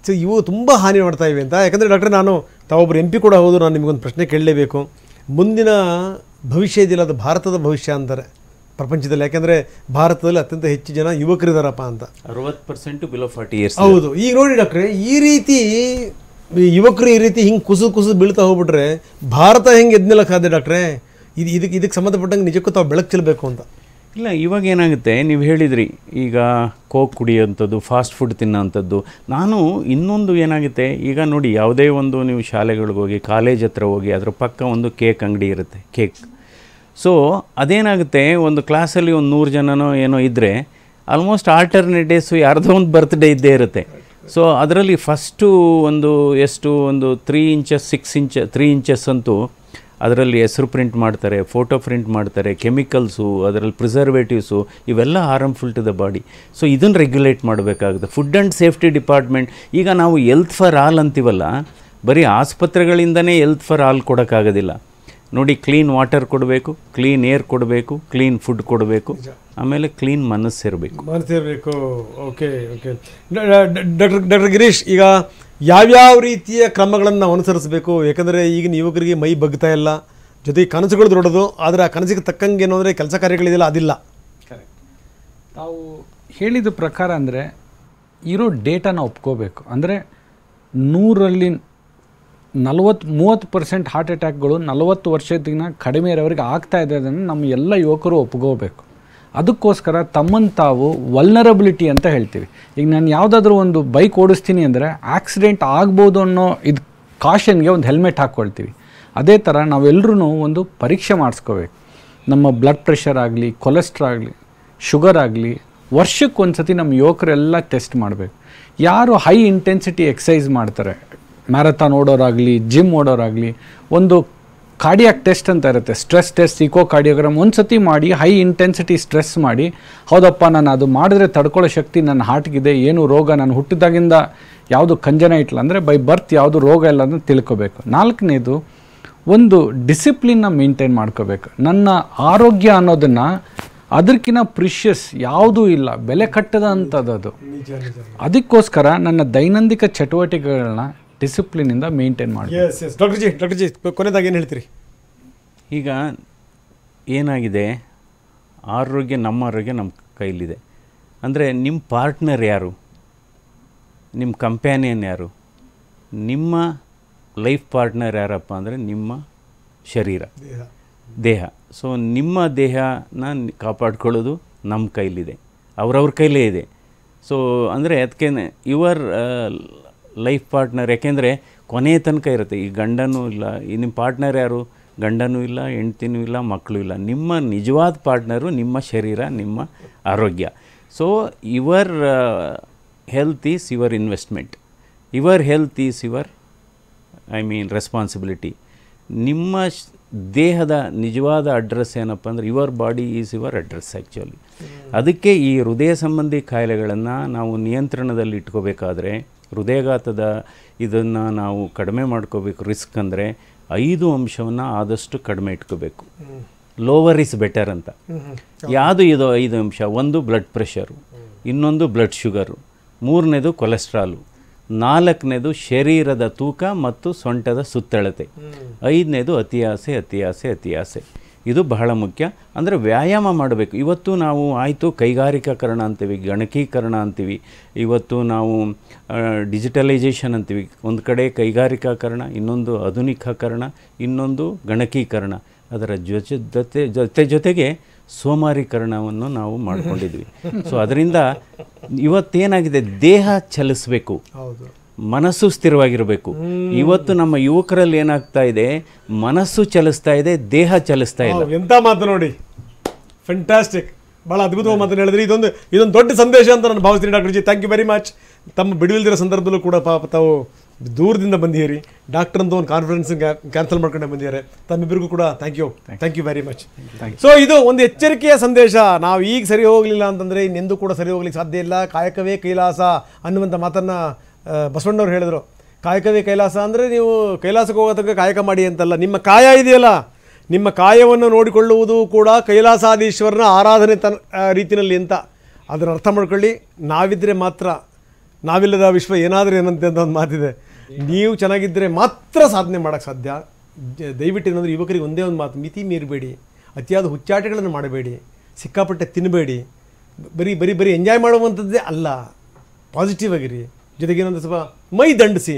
ಸೊ ಇವು ತುಂಬ ಹಾನಿ ಮಾಡ್ತಾ ಇವೆ ಅಂತ. ಯಾಕಂದರೆ ಡಾಕ್ಟ್ರೆ, ತಾವೊಬ್ಬರು MP ಕೂಡ ಹೌದು, ನಾನು ನಿಮಗೊಂದು ಪ್ರಶ್ನೆ ಕೇಳಲೇಬೇಕು. ಮುಂದಿನ ಭವಿಷ್ಯ ಇದೆಯಲ್ಲ, ಅದು ಭಾರತದ ಭವಿಷ್ಯ ಅಂತಾರೆ ಪ್ರಪಂಚದಲ್ಲಿ. ಯಾಕೆಂದರೆ ಭಾರತದಲ್ಲಿ ಅತ್ಯಂತ ಹೆಚ್ಚು ಜನ ಯುವಕರಿದಾರಪ್ಪ ಅಂತ, 60% ಬಿಲೋ 40 years. ಹೌದು. ಈಗ ನೋಡಿ ಡಾಕ್ಟ್ರೆ, ಈ ರೀತಿ ಯುವಕರು ಈ ರೀತಿ ಹಿಂಗೆ ಕುಸು ಬೀಳ್ತಾ ಹೋಗ್ಬಿಟ್ರೆ ಭಾರತ ಹೆಂಗೆ ಎದ್ನಿಲ್ಲಕ್ಕಾದೆ ಡಾಕ್ಟ್ರೆ? ಇದಕ್ಕೆ ಸಂಬಂಧಪಟ್ಟಂಗೆ ನಿಜಕ್ಕೂ ತಾವು ಬೆಳಕು ಚೆಲ್ಲಬೇಕು ಅಂತ. ಇಲ್ಲ, ಇವಾಗ ಏನಾಗುತ್ತೆ, ನೀವು ಹೇಳಿದ್ರಿ ಈಗ ಕೋಕ್ ಕುಡಿಯೋಂಥದ್ದು, ಫಾಸ್ಟ್ ಫುಡ್ ತಿನ್ನೋಂಥದ್ದು. ನಾನು ಇನ್ನೊಂದು ಏನಾಗುತ್ತೆ, ಈಗ ನೋಡಿ, ಯಾವುದೇ ಒಂದು ನೀವು ಶಾಲೆಗಳಿಗೆ ಹೋಗಿ, ಕಾಲೇಜ್ ಹತ್ರ ಹೋಗಿ, ಅದ್ರ ಪಕ್ಕ ಒಂದು ಕೇಕ್ ಅಂಗಡಿ ಇರುತ್ತೆ, ಕೇಕ್. ಸೊ ಅದೇನಾಗುತ್ತೆ, ಒಂದು ಕ್ಲಾಸಲ್ಲಿ ಒಂದು 100 ಜನನೋ ಏನೋ ಇದ್ದರೆ ಆಲ್ಮೋಸ್ಟ್ ಆಲ್ಟರ್ನೇಟ್ ಡೇಸು ಯಾರ್ದೋ ಒಂದು ಬರ್ತ್ಡೇ ಇದ್ದೇ ಇರುತ್ತೆ. ಸೊ ಅದರಲ್ಲಿ ಫಸ್ಟು ಒಂದು 3 ಇಂಚಸ್ 6 ಇಂಚ್ 3 ಇಂಚಸ್ ಅಂತೂ ಅದರಲ್ಲಿ ಹೆಸರು ಪ್ರಿಂಟ್ ಮಾಡ್ತಾರೆ, ಫೋಟೋ ಪ್ರಿಂಟ್ ಮಾಡ್ತಾರೆ, ಕೆಮಿಕಲ್ಸು, ಅದರಲ್ಲಿ ಪ್ರಿಸರ್ವೇಟಿವ್ಸು, ಇವೆಲ್ಲ harmful to the body. So ಇದನ್ನು ರೆಗ್ಯುಲೇಟ್ ಮಾಡಬೇಕಾಗುತ್ತೆ. Food and safety department. ಈಗ ನಾವು ಹೆಲ್ತ್ ಫಾರ್ ಆಲ್ ಅಂತೀವಲ್ಲ, ಬರೀ ಆಸ್ಪತ್ರೆಗಳಿಂದನೇ ಹೆಲ್ತ್ ಫಾರ್ ಆಲ್ ಕೊಡೋಕ್ಕಾಗೋದಿಲ್ಲ ನೋಡಿ. ಕ್ಲೀನ್ ವಾಟರ್ ಕೊಡಬೇಕು, ಕ್ಲೀನ್ ಏರ್ ಕೊಡಬೇಕು, ಕ್ಲೀನ್ ಫುಡ್ ಕೊಡಬೇಕು, ಆಮೇಲೆ ಕ್ಲೀನ್ ಮನಸ್ಸಿರಬೇಕು. ಓಕೆ. ಡಾಕ್ಟರ್ ಗಿರೀಶ್, ಈಗ ಯಾವ್ಯಾವ ರೀತಿಯ ಕ್ರಮಗಳನ್ನು ನಾವು ಅನುಸರಿಸಬೇಕು? ಯಾಕಂದರೆ ಈಗಿನ ಯುವಕರಿಗೆ ಮೈ ಬಗ್ತಾ ಇಲ್ಲ, ಜೊತೆಗೆ ಕನಸುಗಳು ದೊಡ್ಡದು, ಆದರೆ ಆ ಕನಸಿಗೆ ತಕ್ಕಂಗೆ ಏನೋ ಅಂದರೆ ಕೆಲಸ ಕಾರ್ಯಗಳಿದೆಯಲ್ಲ, ಅದಿಲ್ಲ. ತಾವು ಹೇಳಿದ ಪ್ರಕಾರ ಅಂದರೆ ಇರೋ ಡೇಟಾನ ಒಪ್ಕೋಬೇಕು. ಅಂದರೆ 100ರಲ್ಲಿ 30% ಹಾರ್ಟ್ ಅಟ್ಯಾಕ್ಗಳು 40 ವರ್ಷದಿಂದ ಕಡಿಮೆ ಇರೋರಿಗೆ ಆಗ್ತಾ ಇದೆ. ಅದನ್ನು ನಮ್ಮ ಎಲ್ಲ ಯುವಕರು ಒಪ್ಕೋಬೇಕು. ಅದಕ್ಕೋಸ್ಕರ ತಮ್ಮನ್ನು ತಾವು ವಲ್ನರಬಿಲಿಟಿ ಅಂತ ಹೇಳ್ತೀವಿ. ಈಗ ನಾನು ಯಾವುದಾದ್ರೂ ಒಂದು ಬೈಕ್ ಓಡಿಸ್ತೀನಿ ಅಂದರೆ ಆಕ್ಸಿಡೆಂಟ್ ಆಗ್ಬೋದು ಅನ್ನೋ ಇದು ಕಾಷನ್ಗೆ ಒಂದು ಹೆಲ್ಮೆಟ್ ಹಾಕ್ಕೊಳ್ತೀವಿ. ಅದೇ ಥರ ನಾವೆಲ್ಲರೂ ಒಂದು ಪರೀಕ್ಷೆ ಮಾಡಿಸ್ಕೋಬೇಕು. ನಮ್ಮ ಬ್ಲಡ್ ಪ್ರೆಷರ್ ಆಗಲಿ, ಕೊಲೆಸ್ಟ್ರಾಲ್ ಆಗಲಿ, ಶುಗರ್ ಆಗಲಿ, ವರ್ಷಕ್ಕೊಂದು ಸತಿ ನಮ್ಮ ಯುವಕರೆಲ್ಲ ಟೆಸ್ಟ್ ಮಾಡಬೇಕು. ಯಾರು ಹೈ ಇಂಟೆನ್ಸಿಟಿ ಎಕ್ಸಸೈಸ್ ಮಾಡ್ತಾರೆ, ಮ್ಯಾರಥಾನ್ ಓಡೋರಾಗಲಿ, ಜಿಮ್ ಓಡೋರಾಗಲಿ, ಒಂದು ಕಾರ್ಡಿಯಾಕ್ ಟೆಸ್ಟ್ ಅಂತ ಇರುತ್ತೆ, ಸ್ಟ್ರೆಸ್ ಟೆಸ್ಟ್, ಇಕೋ ಕಾರ್ಡಿಯೋಗ್ರಾಮ್, ಒಂದು ಸತಿ ಮಾಡಿ ಹೈ ಇಂಟೆನ್ಸಿಟಿ ಸ್ಟ್ರೆಸ್ ಮಾಡಿ, ಹೌದಪ್ಪ ನಾನು ಅದು ಮಾಡಿದ್ರೆ ತಡ್ಕೊಳ್ಳೋ ಶಕ್ತಿ ನನ್ನ ಹಾರ್ಟ್ಗಿದೆ, ಏನು ರೋಗ ನಾನು ಹುಟ್ಟಿದಾಗಿಂದ ಯಾವುದು ಕಂಜನೈಟ್ಲ್ ಅಂದರೆ ಬೈ ಬರ್ತ್ ಯಾವುದು ರೋಗ ಇಲ್ಲ ಅಂತ ತಿಳ್ಕೊಬೇಕು. 4ನೇದು ಒಂದು ಡಿಸಿಪ್ಲಿನ್ನ ಮೇಂಟೈನ್ ಮಾಡ್ಕೋಬೇಕು. ನನ್ನ ಆರೋಗ್ಯ ಅನ್ನೋದನ್ನು ಅದಕ್ಕಿಂತ ಪ್ರಿಷಿಯಸ್ ಯಾವುದೂ ಇಲ್ಲ, ಬೆಲೆ ಕಟ್ಟದ ಅಂಥದ್ದು. ಅದಕ್ಕೋಸ್ಕರ ನನ್ನ ದೈನಂದಿನ ಚಟುವಟಿಕೆಗಳನ್ನ ಡಿಸಿಪ್ಲಿನಿಂದ ಮೇಂಟೈನ್ ಮಾಡಿ. ಡಾಕ್ಟರ್ ಜಿ ಕೊನೆದಾಗಿ ಏನು ಹೇಳ್ತೀರಿ? ಈಗ ಏನಾಗಿದೆ, ನಮ್ಮ ಆರೋಗ್ಯ ನಮ್ಮ ಕೈಲಿದೆ. ಅಂದರೆ ನಿಮ್ಮ ಪಾರ್ಟ್ನರ್ ಯಾರು, ನಿಮ್ಮ ಕಂಪ್ಯಾನಿಯನ್ ಯಾರು, ನಿಮ್ಮ ಲೈಫ್ ಪಾರ್ಟ್ನರ್ ಯಾರಪ್ಪ ಅಂದರೆ ನಿಮ್ಮ ಶರೀರ, ದೇಹ. ಸೊ ನಿಮ್ಮ ದೇಹನ ಕಾಪಾಡ್ಕೊಳ್ಳೋದು ನಮ್ಮ ಕೈಲಿದೆ, ಅವ್ರವ್ರ ಕೈಲೇ ಇದೆ. ಸೊ ಅಂದರೆ ಅದಕ್ಕೆ ಯುವರ್ ಲೈಫ್ ಪಾರ್ಟ್ನರ್, ಯಾಕೆಂದರೆ ಕೊನೆಯ ತನಕ ಇರುತ್ತೆ. ಈ ಗಂಡನೂ ಇಲ್ಲ, ಈ ನಿಮ್ಮ ಪಾರ್ಟ್ನರ್ ಯಾರು, ಗಂಡನೂ ಇಲ್ಲ, ಹೆಂಡ್ತಿನೂ ಇಲ್ಲ, ಮಕ್ಕಳು ಇಲ್ಲ. ನಿಮ್ಮ ನಿಜವಾದ ಪಾರ್ಟ್ನರು ನಿಮ್ಮ ಶರೀರ, ನಿಮ್ಮ ಆರೋಗ್ಯ. So your health is your investment, your health is your responsibility. ನಿಮ್ಮ ದೇಹದ ನಿಜವಾದ ಅಡ್ರೆಸ್ ಏನಪ್ಪ ಅಂದರೆ your body is your address actually. ಅದಕ್ಕೆ ಈ ಹೃದಯ ಸಂಬಂಧಿ ಕಾಯಿಲೆಗಳನ್ನು ನಾವು ನಿಯಂತ್ರಣದಲ್ಲಿ ಇಟ್ಕೋಬೇಕಾದ್ರೆ, ಹೃದಯಘಾತದ ಇದನ್ನು ನಾವು ಕಡಿಮೆ ಮಾಡ್ಕೋಬೇಕು ರಿಸ್ಕ್ ಅಂದರೆ 5 ಅಂಶವನ್ನು ಆದಷ್ಟು ಕಡಿಮೆ ಇಟ್ಕೋಬೇಕು. ಲೋವರ್ ಇಸ್ ಬೆಟರ್ ಅಂತ. ಯಾವುದು ಇದು 5 ಅಂಶ? ಒಂದು ಬ್ಲಡ್ ಪ್ರೆಷರು, ಇನ್ನೊಂದು ಬ್ಲಡ್ ಶುಗರು, 3ನೇದು ಕೊಲೆಸ್ಟ್ರಾಲು, 4ನೇದು ಶರೀರದ ತೂಕ ಮತ್ತು ಸೊಂಟದ ಸುತ್ತಳತೆ, 5ನೇದು ಅತಿಯಾಸೆ. ಇದು ಬಹಳ ಮುಖ್ಯ. ಅಂದರೆ ವ್ಯಾಯಾಮ ಮಾಡಬೇಕು. ಇವತ್ತು ನಾವು ಆಯಿತು ಕೈಗಾರಿಕಾಕರಣ ಅಂತೀವಿ, ಗಣಕೀಕರಣ ಅಂತೀವಿ, ಇವತ್ತು ನಾವು ಡಿಜಿಟಲೈಸೇಷನ್ ಅಂತೀವಿ. ಒಂದು ಕಡೆ ಕೈಗಾರಿಕಾಕರಣ, ಇನ್ನೊಂದು ಆಧುನಿಕೀಕರಣ, ಇನ್ನೊಂದು ಗಣಕೀಕರಣ. ಅದರ ಜೊತೆಗೆ ಸೋಮಾರೀಕರಣವನ್ನು ನಾವು ಮಾಡ್ಕೊಂಡಿದ್ವಿ. ಸೊ ಅದರಿಂದ ಇವತ್ತೇನಾಗಿದೆ, ದೇಹ ಚಲಿಸಬೇಕು, ಮನಸ್ಸು ಸ್ಥಿರವಾಗಿರಬೇಕು. ಇವತ್ತು ನಮ್ಮ ಯುವಕರಲ್ಲಿ ಏನಾಗ್ತಾ ಇದೆ, ಮನಸ್ಸು ಚಲಿಸ್ತಾ ಇದೆ, ದೇಹ ಚಲಿಸ್ತಾ ಇಲ್ಲ. ಎಂತ ಮಾತು ನೋಡಿ, ಫ್ಯಾಂಟಾಸ್ಟಿಕ್, ಭಾಳ ಅದ್ಭುತವಾದ ಮಾತನ್ನು ಹೇಳಿದ್ರಿ. ಇದೊಂದು ದೊಡ್ಡ ಸಂದೇಶ ಅಂತ ನಾನು ಭಾವಿಸ್ತೀನಿ doctor ji. Thank you very much. ತಮ್ಮ ಬಿಡುವಿಲ್ದಿರೋ ಸಂದರ್ಭದಲ್ಲೂ ಕೂಡ ಪಾಪ ತಾವು ದೂರದಿಂದ ಬಂದಿರಿ, ಡಾಕ್ಟರ್ ಅಂತ ಒಂದು ಕಾನ್ಫರೆನ್ಸ್ ಕ್ಯಾನ್ಸಲ್ ಮಾಡ್ಕೊಂಡೆ ಬಂದಿದ್ದಾರೆ. ತಮ್ಮಿಬ್ಬರಿಗೂ ಕೂಡ thank you very much. So ಇದು ಒಂದು ಎಚ್ಚರಿಕೆಯ ಸಂದೇಶ. ನಾವು ಈಗ ಸರಿ ಹೋಗಲಿಲ್ಲ ಅಂತಂದರೆ ಇನ್ನೆಂದೂ ಕೂಡ ಸರಿ ಹೋಗ್ಲಿಕ್ಕೆ ಸಾಧ್ಯ ಇಲ್ಲ. ಕಾಯಕವೇ ಕೈಲಾಸ ಅನ್ನುವಂಥ ಮಾತನ್ನು ಬಸವಣ್ಣವ್ರು ಹೇಳಿದ್ರು. ಕಾಯಕವೇ ಕೈಲಾಸ ಅಂದರೆ ನೀವು ಕೈಲಾಸಕ್ಕೆ ಹೋಗೋ ತನಕ ಕಾಯಕ ಮಾಡಿ ಅಂತಲ್ಲ. ನಿಮ್ಮ ಕಾಯ ಇದೆಯಲ್ಲ, ನಿಮ್ಮ ಕಾಯವನ್ನು ನೋಡಿಕೊಳ್ಳುವುದು ಕೂಡ ಕೈಲಾಸಾದೀಶ್ವರನ ಆರಾಧನೆ ರೀತಿಯಲ್ಲಿ ಅಂತ ಅದನ್ನು ಅರ್ಥ ಮಾಡ್ಕೊಳ್ಳಿ. ನಾವಿದ್ದರೆ ಮಾತ್ರ, ನಾವಿಲ್ಲದ ವಿಶ್ವ ಏನಾದರೂ ಏನಂತೆ ಅಂತ ಒಂದು ಮಾತಿದೆ. ನೀವು ಚೆನ್ನಾಗಿದ್ದರೆ ಮಾತ್ರ ಸಾಧನೆ ಮಾಡೋಕ್ಕೆ ಸಾಧ್ಯ. ದಯವಿಟ್ಟು ಏನಂದರೆ ಯುವಕರಿಗೆ ಒಂದೇ ಒಂದು ಮಾತು, ಮಿತಿ ಮೀರಬೇಡಿ, ಅತಿಯಾದ ಹುಚ್ಚಾಟಗಳನ್ನು ಮಾಡಬೇಡಿ, ಸಿಕ್ಕಾಪಟ್ಟೆ ತಿನ್ನಬೇಡಿ, ಬರೀ ಎಂಜಾಯ್ ಮಾಡುವಂಥದ್ದೇ ಅಲ್ಲ, ಪಾಸಿಟಿವ್ ಆಗಿರಿ. ಜೊತೆಗೆ ಏನಂದ್ರೆ ಸ್ವಲ್ಪ ಮೈ ದಂಡಿಸಿ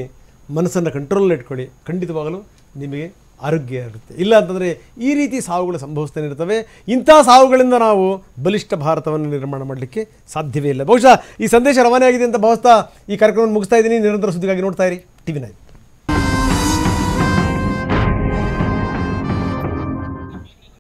ಮನಸ್ಸನ್ನು ಕಂಟ್ರೋಲಲ್ಲಿ ಇಟ್ಕೊಳ್ಳಿ. ಖಂಡಿತವಾಗಲೂ ನಿಮಗೆ ಆರೋಗ್ಯ ಇರುತ್ತೆ. ಇಲ್ಲ ಅಂತಂದರೆ ಈ ರೀತಿ ಸಾವುಗಳು ಸಂಭವಿಸ್ತಾನೆ ಇರ್ತವೆ. ಇಂಥ ಸಾವುಗಳಿಂದ ನಾವು ಬಲಿಷ್ಠ ಭಾರತವನ್ನು ನಿರ್ಮಾಣ ಮಾಡಲಿಕ್ಕೆ ಸಾಧ್ಯವೇ ಇಲ್ಲ. ಬಹುಶಃ ಈ ಸಂದೇಶ ರವಾನೆ ಆಗಿದೆ ಅಂತ ಭಾವಿಸ್ತಾ ಈ ಕಾರ್ಯಕ್ರಮವನ್ನು ಮುಗಿಸ್ತಾ ಇದ್ದೀನಿ. ನಿರಂತರ ಸುದ್ದಿಗಾಗಿ ನೋಡ್ತಾ ಇರಿ TV9.